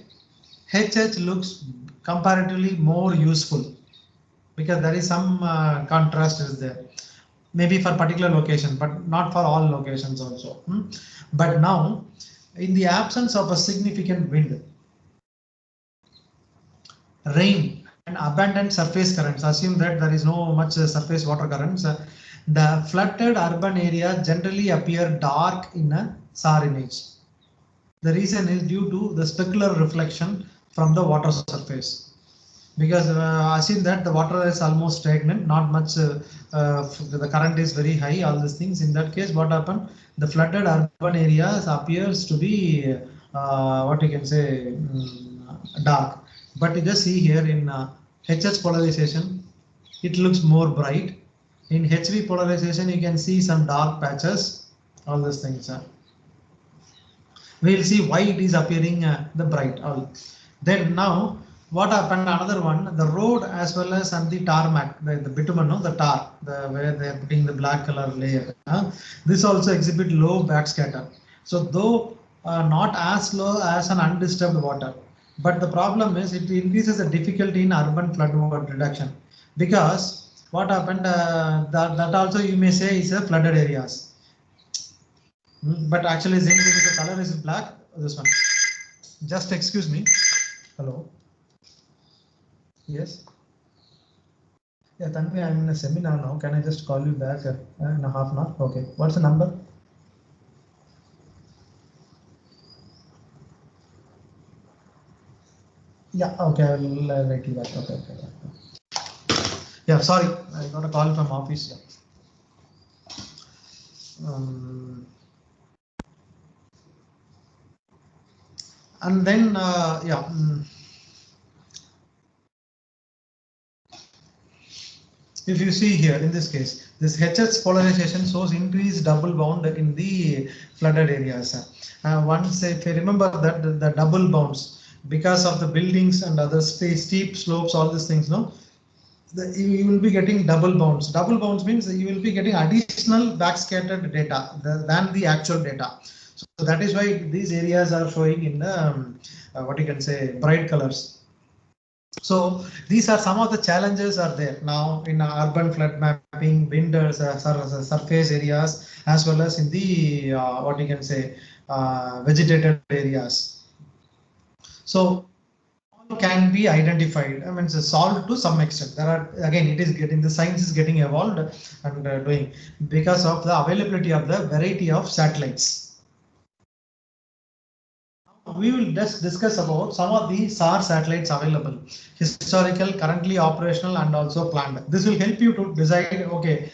HH looks comparatively more useful because there is some contrast is there. Maybe for particular location, but not for all locations also. But now, in the absence of a significant wind, rain and abundant surface currents, assume that there is no much surface water currents, the flooded urban area generally appear dark in a SAR image. The reason is due to the specular reflection from the water surface. Because assume that the water is almost stagnant, not much, the current is very high, all these things. In that case, what happened? The flooded urban areas appears to be dark. But you just see here in HH polarization, it looks more bright. In HV polarization, you can see some dark patches, all these things. We'll see why it is appearing the bright. Then now, what happened? Another one, the road as well as and the tarmac, the bitumen, no, the tar, where they are putting the black color layer. This also exhibit low backscatter. So though not as low as an undisturbed water, but the problem is it increases the difficulty in urban flood water reduction, because what happened, that also you may say is a flooded areas. But actually zinc, the color is black. This one. Just excuse me. Hello. Yes. Yeah, Tanvi, I'm in a seminar now. Can I just call you back in a half an hour? Okay. What's the number? Yeah. Okay. I will write you back. Okay. Yeah. Sorry, I got a call from office. And then if you see here in this case, this HH polarization shows increased double bound in the flooded areas. Once, if you remember that the double bounds, because of the buildings and other steep slopes, all these things, no, you will be getting double bounds. Double bounds means you will be getting additional backscattered data than the actual data. So that is why these areas are showing in bright colors. So these are some of the challenges are there now in urban flood mapping, wind surface areas, as well as in the what you can say vegetated areas. So all can be identified. I mean, it's solved to some extent. There are, again, it is getting, the science is getting evolved and doing because of the availability of the variety of satellites. We will just discuss about some of the SAR satellites available, historical, currently operational, and also planned. This will help you to decide, okay,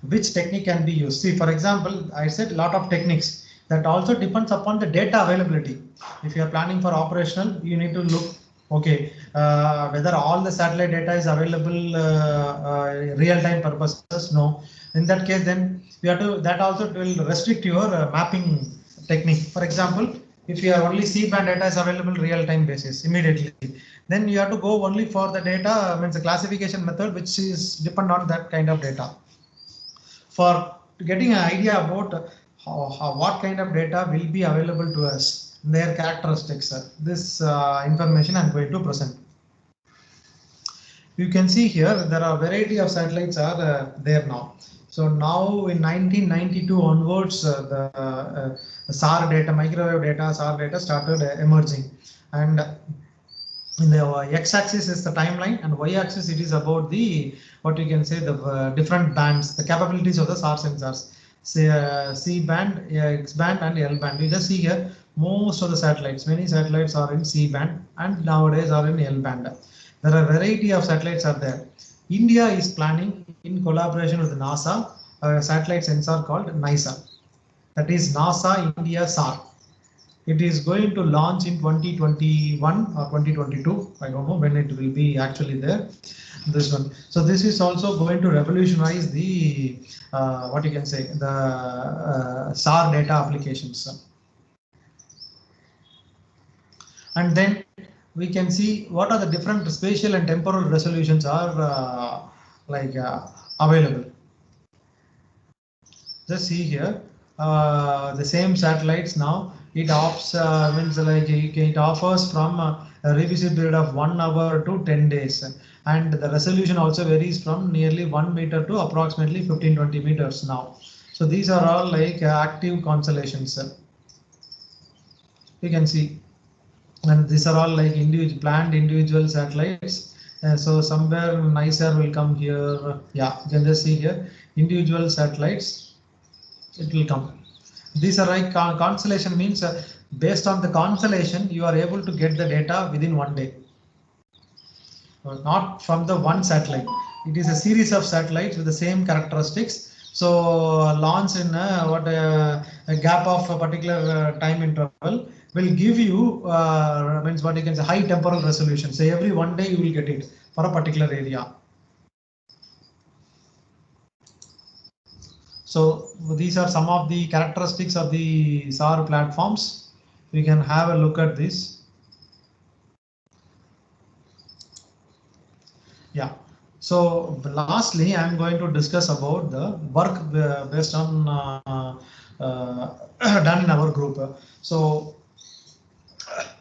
which technique can be used. See, for example, I said a lot of techniques. That also depends upon the data availability. If you are planning for operational, you need to look, okay, whether all the satellite data is available real-time purposes. No. In that case, then you have to, that also will restrict your mapping technique. For example, if you have only C-band data is available real-time basis immediately, then you have to go only for the data, means the classification method which is depend on that kind of data. For getting an idea about what kind of data will be available to us, their characteristics, this information I'm going to present. You can see here there are a variety of satellites are there now. So now in 1992 onwards, the SAR data, microwave data, SAR data started emerging, and in the x-axis is the timeline, and y-axis it is about the, what you can say, the different bands, the capabilities of the SAR sensors, say C-band, X-band, and L-band. You just see here most of the satellites, many satellites are in C-band and nowadays are in L-band. There are a variety of satellites are there. India is planning in collaboration with NASA a satellite sensor called NISA. That is NASA India SAR. It is going to launch in 2021 or 2022. I don't know when it will be actually there. This one. So this is also going to revolutionize the what you can say, the SAR data applications. And then we can see what are the different spatial and temporal resolutions are available. Just see here the same satellites now. It offers means like it offers from a revisit period of 1 hour to 10 days, and the resolution also varies from nearly 1 meter to approximately 15-20 meters now. So these are all like active constellations. You can see, and these are all like planned individual satellites. So somewhere NICER will come here. Yeah, you can just see here individual satellites. It will come. These are like constellation means based on the constellation you are able to get the data within 1 day. Not from the one satellite. It is a series of satellites with the same characteristics. So launch in a gap of a particular time interval will give you means what you can say high temporal resolution. Say every 1 day you will get it for a particular area. So these are some of the characteristics of the SAR platforms. We can have a look at this. Yeah. So lastly, I'm going to discuss about the work based on done in our group. So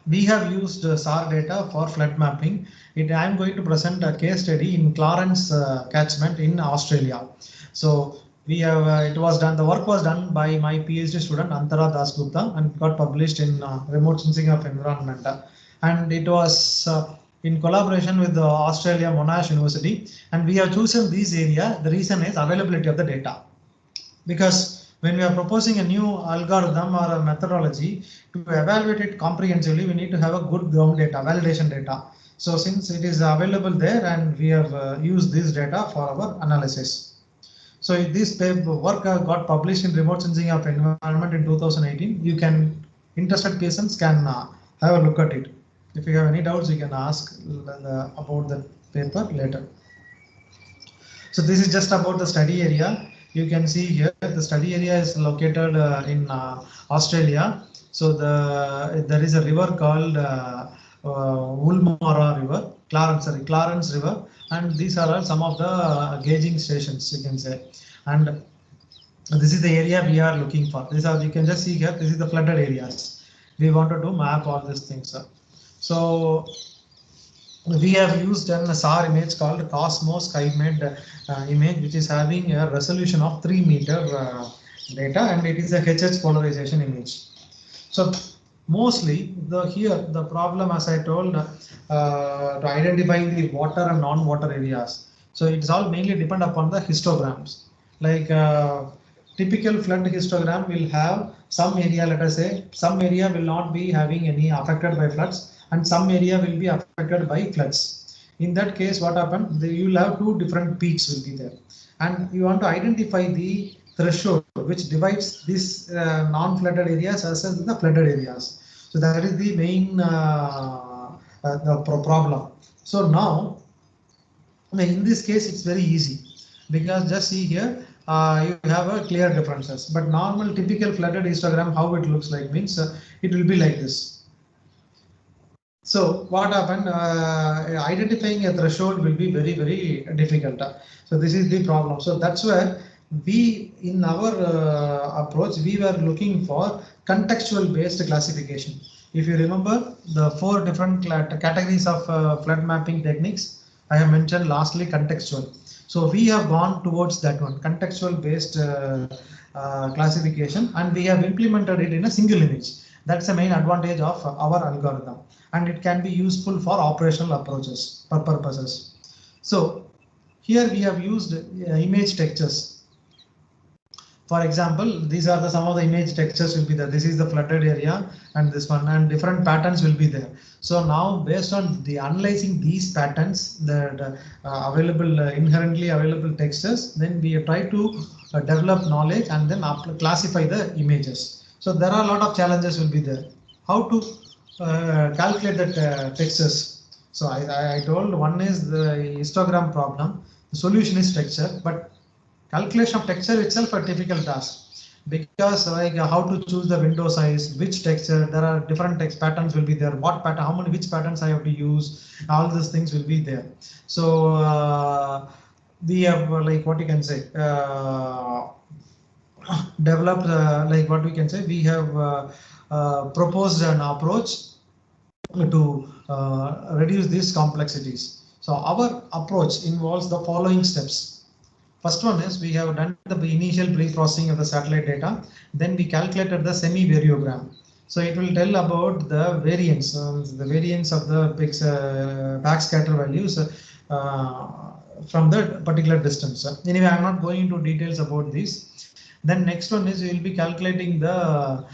we have used SAR data for flood mapping. I'm going to present a case study in Clarence catchment in Australia. So we have it was done. The work was done by my PhD student Antara Dasgupta and got published in Remote Sensing of Environment, and it was in collaboration with the Australia Monash University, and we have chosen this area. The reason is availability of the data, because when we are proposing a new algorithm or a methodology to evaluate it comprehensively, we need to have a good ground data, validation data. So since it is available there, and we have used this data for our analysis. So this work got published in Remote Sensing of Environment in 2018. You can, interested persons can have a look at it. If you have any doubts, you can ask about the paper later. So this is just about the study area. You can see here the study area is located in Australia. So there is a river called Woolmara River, Clarence River, and these are some of the gauging stations, you can say. And this is the area we are looking for. These are, you can just see here, this is the flooded areas. We wanted to map all these things. So we have used a SAR image called Cosmos SkyMed image, which is having a resolution of 3 meter data, and it is a HH polarization image. So mostly the problem, as I told, to identifying the water and non-water areas. So it's all mainly depend upon the histograms. Like typical flood histogram will have some area, let us say, some area will not be having any affected by floods, and some area will be affected by floods. In that case, what happened? You will have two different peaks will be there, and you want to identify the threshold which divides these non-flooded areas as well as the flooded areas. So that is the main problem. So now, in this case, it's very easy because just see here, you have a clear differences. But normal typical flooded histogram, how it looks like means it will be like this. So what happened? Identifying a threshold will be very, very difficult. So this is the problem. So that's where we, in our approach, we were looking for contextual based classification. If you remember the 4 different categories of flood mapping techniques, I have mentioned lastly contextual. So we have gone towards that one, contextual based classification, and we have implemented it in a single image. That's the main advantage of our algorithm, and it can be useful for operational approaches purposes. So here we have used image textures. For example, these are some of the image textures will be there. This is the flooded area and this one, and different patterns will be there. So now based on the analyzing these patterns, the available inherently available textures, then we try to develop knowledge and then classify the images. So there are a lot of challenges will be there. How to calculate the textures? So I told one is the histogram problem. The solution is texture, but calculation of texture itself a difficult task, because like how to choose the window size, which texture, there are different text patterns will be there, what pattern, how many, which patterns I have to use, all these things will be there. So we have like what you can say, developed like what we can say, we have proposed an approach to reduce these complexities. So our approach involves the following steps. First one is we have done the initial pre-processing of the satellite data. Then we calculated the semi-variogram. So it will tell about the variance of the backscatter values from the particular distance. Anyway, I'm not going into details about this. Then next one is you will be calculating the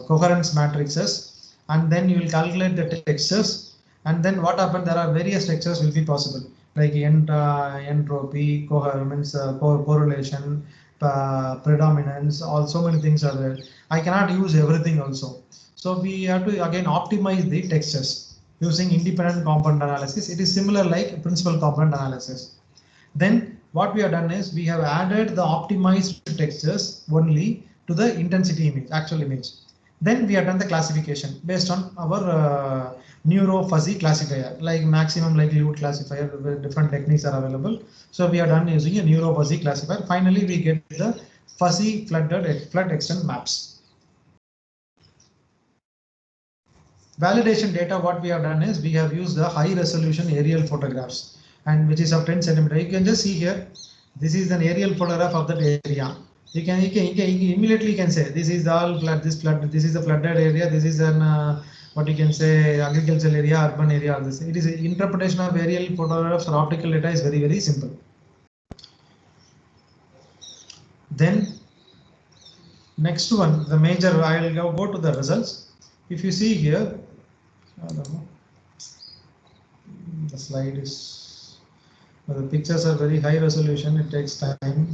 coherence matrices, and then you will calculate the textures. And then what happened? There are various textures will be possible, like entropy, coherence, correlation, predominance, all so many things are there. I cannot use everything also. So we have to again optimize the textures using independent component analysis. It is similar like principal component analysis. Then what we have done is we have added the optimized textures only to the intensity image, actual image. Then we have done the classification based on our neuro fuzzy classifier, like maximum likelihood classifier, where different techniques are available. So we are done using a neuro fuzzy classifier. Finally, we get the fuzzy flood extent maps. Validation data, what we have done is we have used the high resolution aerial photographs, and which is of 10 centimeter. You can just see here, this is an aerial photograph of that area. You can immediately can say this is all flood, this is the flooded area, this is an what you can say agricultural area, urban area, all this. It is interpretation of aerial photographs or optical data is very, very simple. Then next one, the major, I will go to the results. If you see here, I don't know, the slide is, the pictures are very high resolution, it takes time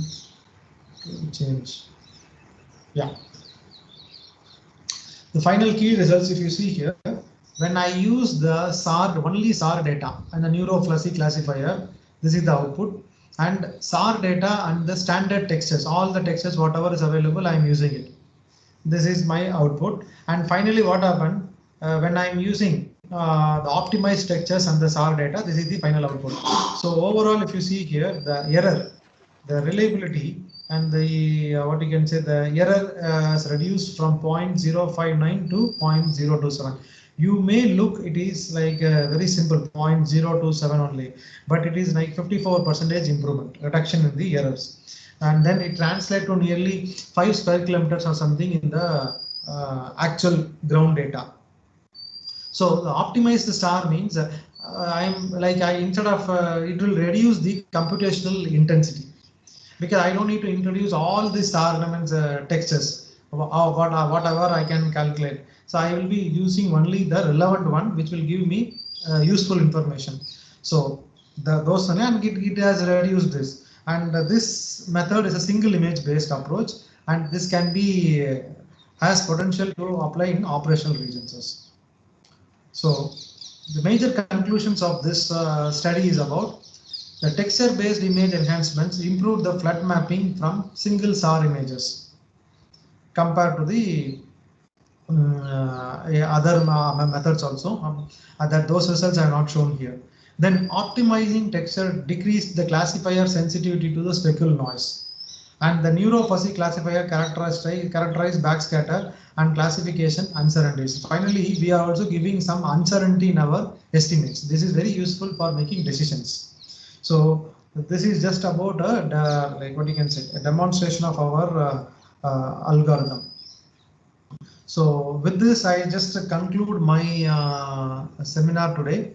to change. Yeah. The final key results, if you see here, when I use the SAR, only SAR data and the neuro fuzzy classifier, this is the output, and SAR data and the standard textures, all the textures, whatever is available, I am using it. This is my output. And finally, what happened when I'm using the optimized textures and the SAR data, this is the final output. So overall, if you see here, the error, the reliability, and the what you can say, the error is reduced from 0.059 to 0.027. You may look it is like very simple 0.027 only, but it is like 54% improvement reduction in the errors, and then it translates to nearly 5 square kilometers or something in the actual ground data. So the optimized star means instead of it will reduce the computational intensity, because I don't need to introduce all the star elements textures whatever I can calculate. So I will be using only the relevant one, which will give me useful information. So those and it has reduced this, and this method is a single image based approach, and this can be has potential to apply in operational regions. So the major conclusions of this study is about the texture-based image enhancements improve the flood mapping from single SAR images compared to the other methods also. That those results are not shown here. Then optimizing texture decreased the classifier sensitivity to the speckle noise. And the neurofuzzy classifier characterized backscatter and classification uncertainties. Finally, we are also giving some uncertainty in our estimates. This is very useful for making decisions. So this is just about like what you can say, a demonstration of our algorithm. So with this, I just conclude my seminar today.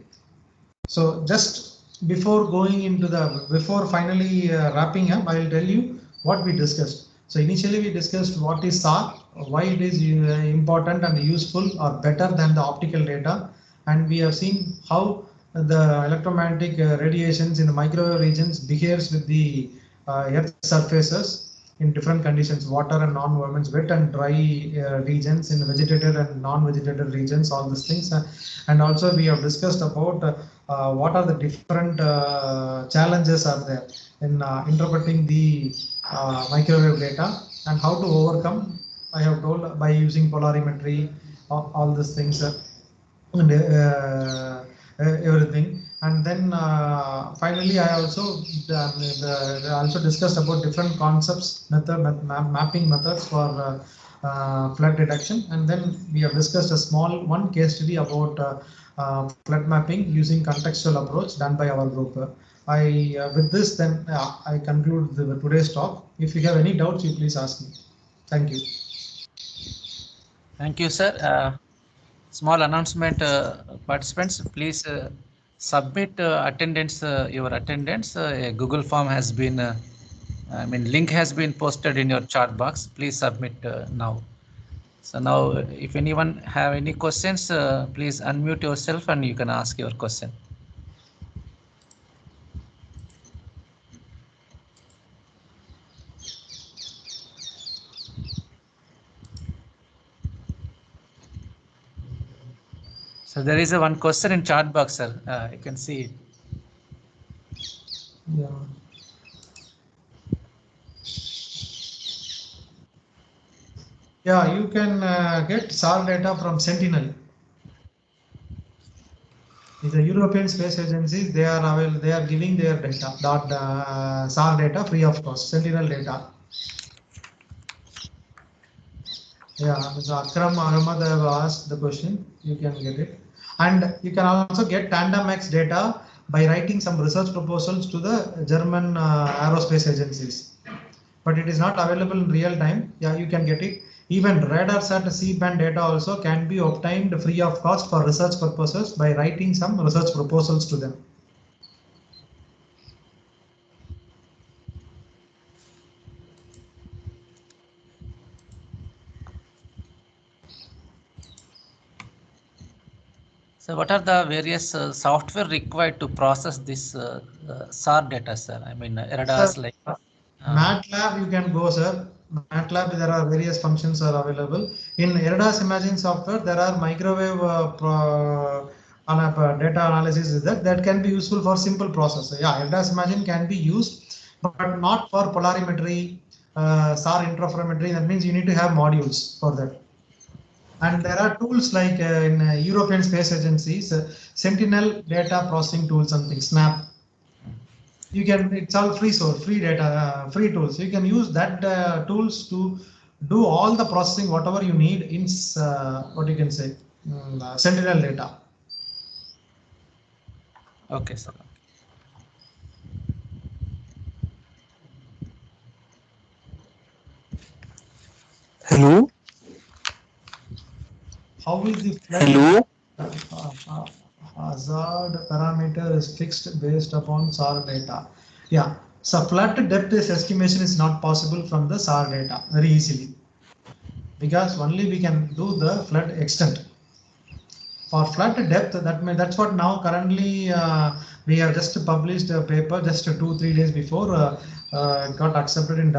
So just before going into before finally wrapping up, I will tell you what we discussed. So initially we discussed what is SAR, why it is important and useful or better than the optical data, and we have seen how the electromagnetic radiations in the microwave regions behaves with the earth surfaces in different conditions, water and non-movements, wet and dry regions, in vegetated and non-vegetated regions, all these things. And also we have discussed about what are the different challenges are there in interpreting the microwave data and how to overcome. I have told by using polarimetry, all these things and everything. And then finally, I also discussed about different concepts, mapping methods for flood detection. And then we have discussed a small one case study about flood mapping using contextual approach done by our group. With this, then I conclude today's talk. If you have any doubts, you please ask me. Thank you. Thank you, sir. Small announcement, participants, please submit attendance, your attendance. A Google form has been, link has been posted in your chat box. Please submit now. So now, if anyone have any questions, please unmute yourself and you can ask your question. So there is a one question in chat box, sir. You can see it. Yeah. Yeah, you can get SAR data from Sentinel. The European Space Agency, they are giving their data, SAR data free of cost, Sentinel data. Yeah, so Akram Ahmad have asked the question, you can get it. And you can also get TandemX data by writing some research proposals to the German aerospace agencies. But it is not available in real time. Yeah, you can get it. Even RadarSat C-band data also can be obtained free of cost for research purposes by writing some research proposals to them. So what are the various software required to process this SAR data, sir? ERDAS like MATLAB you can go, sir. MATLAB, there are various functions are available. In ERDAS Imagine software, there are microwave data analysis that can be useful for simple process. Yeah, ERDAS Imagine can be used, but not for polarimetry, SAR interferometry. That means you need to have modules for that. And there are tools like in European Space Agencies, Sentinel data processing tool, something SNAP. You can, it's all free source, free data, free tools. You can use that tools to do all the processing, whatever you need in what you can say, Sentinel data. Okay, sir. Hello. How is the flood Hello. hazard parameter is fixed based upon SAR data? Yeah, so flood depth is estimation is not possible from the SAR data very easily, because only we can do the flood extent. For flood depth, that's what now currently we have just published a paper just 2-3 days before it got accepted in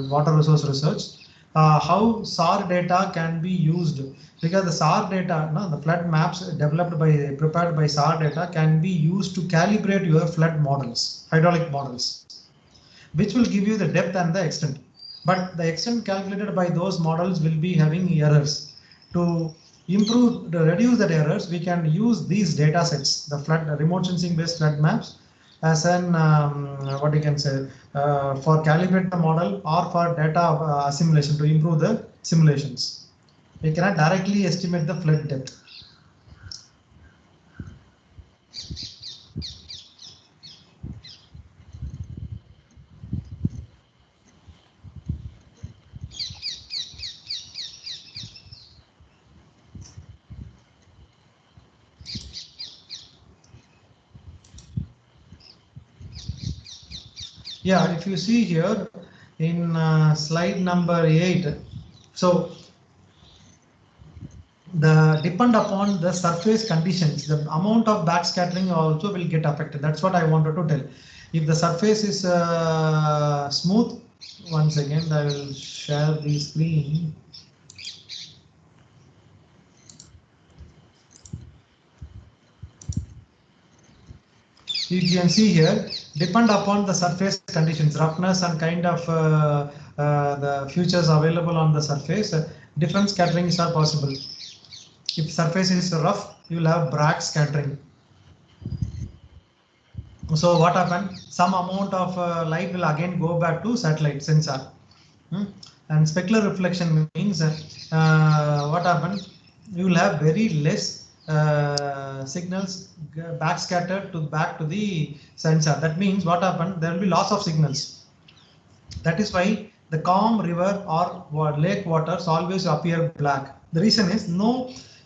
Water Resource Research. How SAR data can be used, because the SAR data, no, the flood maps prepared by SAR data can be used to calibrate your flood models, hydraulic models, which will give you the depth and the extent. But the extent calculated by those models will be having errors. To reduce that errors, we can use these data sets, the remote sensing based flood maps, as an what you can say, for calibrate the model or for data assimilation to improve the simulations. We cannot directly estimate the flood depth. Yeah, if you see here in slide number 8, so depend upon the surface conditions, the amount of backscattering also will get affected. That's what I wanted to tell. If the surface is smooth, once again I will share the screen. You can see here, depend upon the surface conditions, roughness and kind of the features available on the surface, different scatterings are possible. If surface is rough, you will have back scattering. So what happened? Some amount of light will again go back to satellite sensor. And specular reflection means what happened? You will have very less signals backscattered back to the sensor. That means what happened? There will be loss of signals. That is why the calm river or lake waters always appear black. The reason is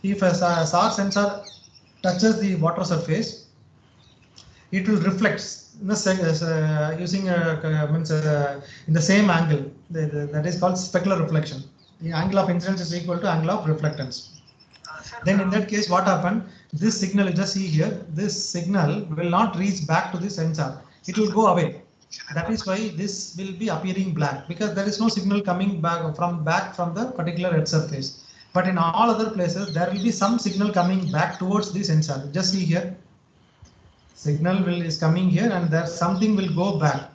if a SAR sensor touches the water surface, it will reflect using in the same angle. That is called specular reflection. The angle of incidence is equal to angle of reflectance. Then in that case, what happened? This signal, you just see here, this signal will not reach back to the sensor. It will go away. That is why this will be appearing black, because there is no signal coming back from the particular earth surface. But in all other places, there will be some signal coming back towards the sensor. Just see here. Signal is coming here, and there something will go back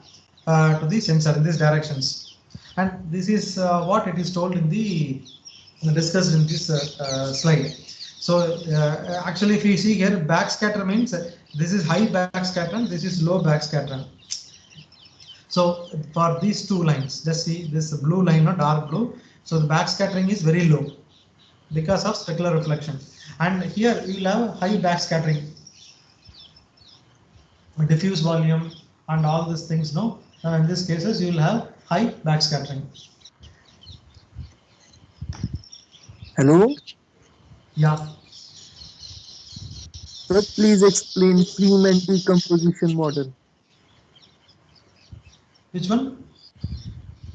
to the sensor in these directions. And this is what it is told in the discussed in this slide. So actually, if you see here, backscatter means this is high backscatter, this is low backscatter. So for these two lines, just see this blue line, not dark blue. So the backscattering is very low because of specular reflection. And here we will have high backscattering, diffuse volume, and all these things. In these cases, you will have high backscattering. Hello. Yeah. Sir, please explain Freeman decomposition model. Which one?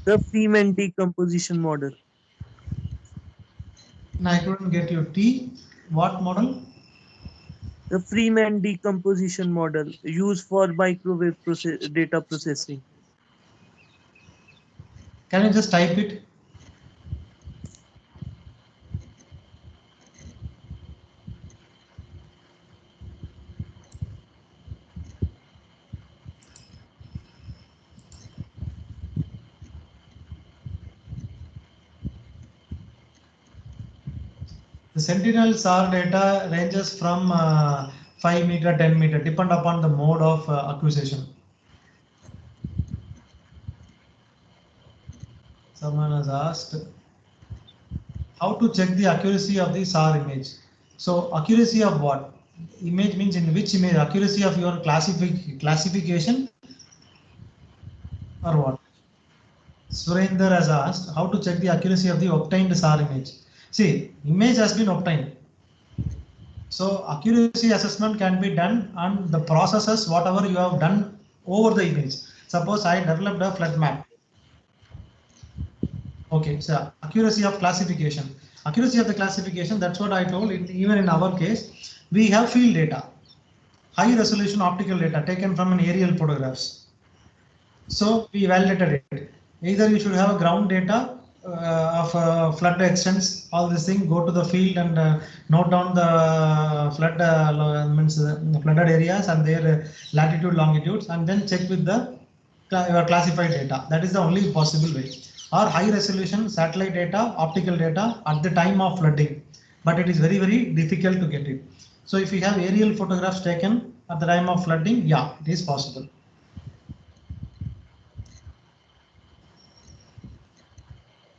The Freeman decomposition model. No, I couldn't get you. What model? The Freeman decomposition model used for microwave data processing. Can you just type it? The Sentinel SAR data ranges from 5 meter, 10 meter, depend upon the mode of acquisition. Someone has asked how to check the accuracy of the SAR image. So accuracy of what? Image means in which image? Accuracy of your classification or what? Surinder has asked how to check the accuracy of the obtained SAR image. See, image has been obtained. So accuracy assessment can be done on the processes, whatever you have done over the image. Suppose I developed a flood map. Okay, so accuracy of classification. Accuracy of the classification, that's what I told. Even in our case, we have field data, high resolution optical data taken from an aerial photographs. So we validated it. Either you should have a ground data of flood extents, all this thing, go to the field and note down the flood means flooded areas and their latitude, longitudes, and then check with the your classified data. That is the only possible way. Or high resolution satellite data, optical data at the time of flooding, but it is very, very difficult to get it. So if you have aerial photographs taken at the time of flooding, yeah, it is possible.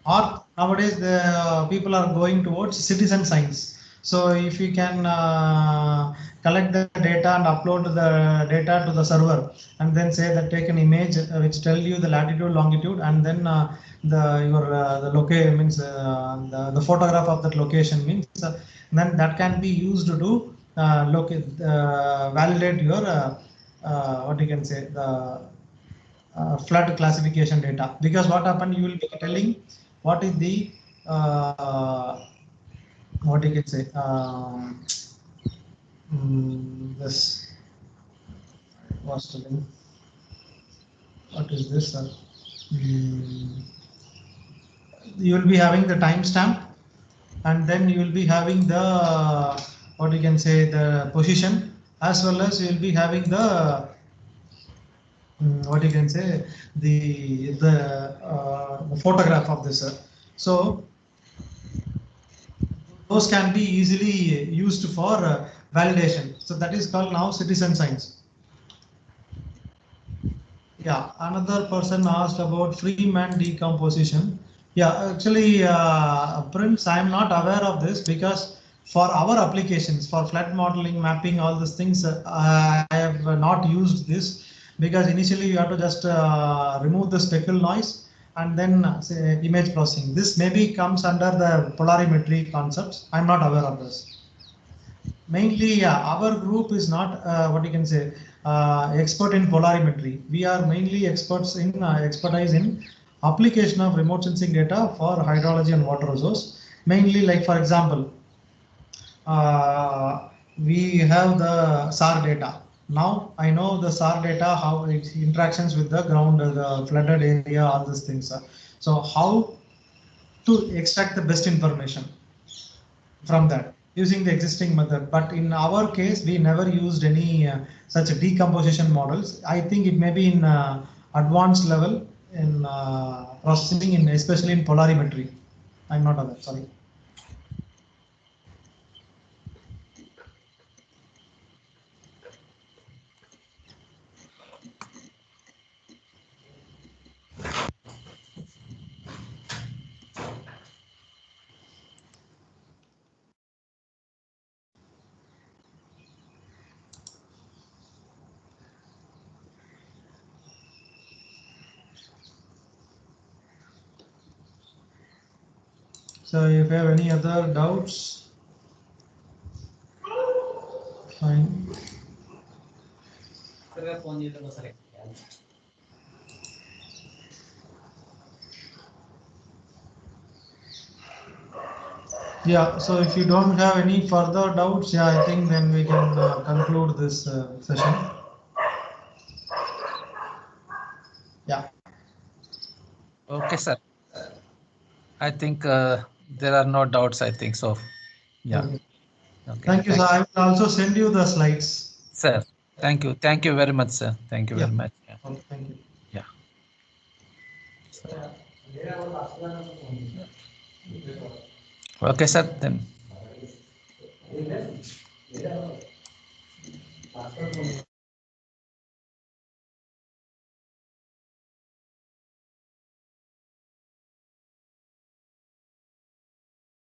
Or nowadays the people are going towards citizen science. So if you can collect the data and upload the data to the server and then say that take an image which tell you the latitude, longitude, and then the location means the photograph of that location means then that can be used to validate your what you can say the flood classification data. Because what happened, you will be telling what is the what you can say this was telling what is this you will be having the timestamp, and then you will be having the what you can say the position, as well as you will be having the what you can say the photograph of this. So those can be easily used for validation. So that is called now citizen science. Yeah, another person asked about Freeman decomposition. Yeah, actually, Prince, I am not aware of this because for our applications, for flood modeling, mapping, all these things, I have not used this because initially you have to just remove the speckle noise and then say image processing. This maybe comes under the polarimetry concepts. I'm not aware of this. Mainly, our group is not what you can say expert in polarimetry. We are mainly experts in expertise in application of remote sensing data for hydrology and water resource. Mainly, like for example, we have the SAR data. Now I know the SAR data, how it interactions with the ground, the flooded area, all these things. So how to extract the best information from that using the existing method. But in our case, we never used any such decomposition models. I think it may be in advanced level in processing, in especially in polarimetry. I'm not aware. Sorry. So if you have any other doubts, fine. Yeah, so if you don't have any further doubts, yeah, I think then we can conclude this session. Yeah. Okay, sir. I think there are no doubts, I think so. Yeah. Okay. Okay. Thank you, sir. I will also send you the slides. Sir, thank you. Thank you very much, sir. Thank you very much. Yeah. Okay, thank you. Yeah. Okay, sir. Then.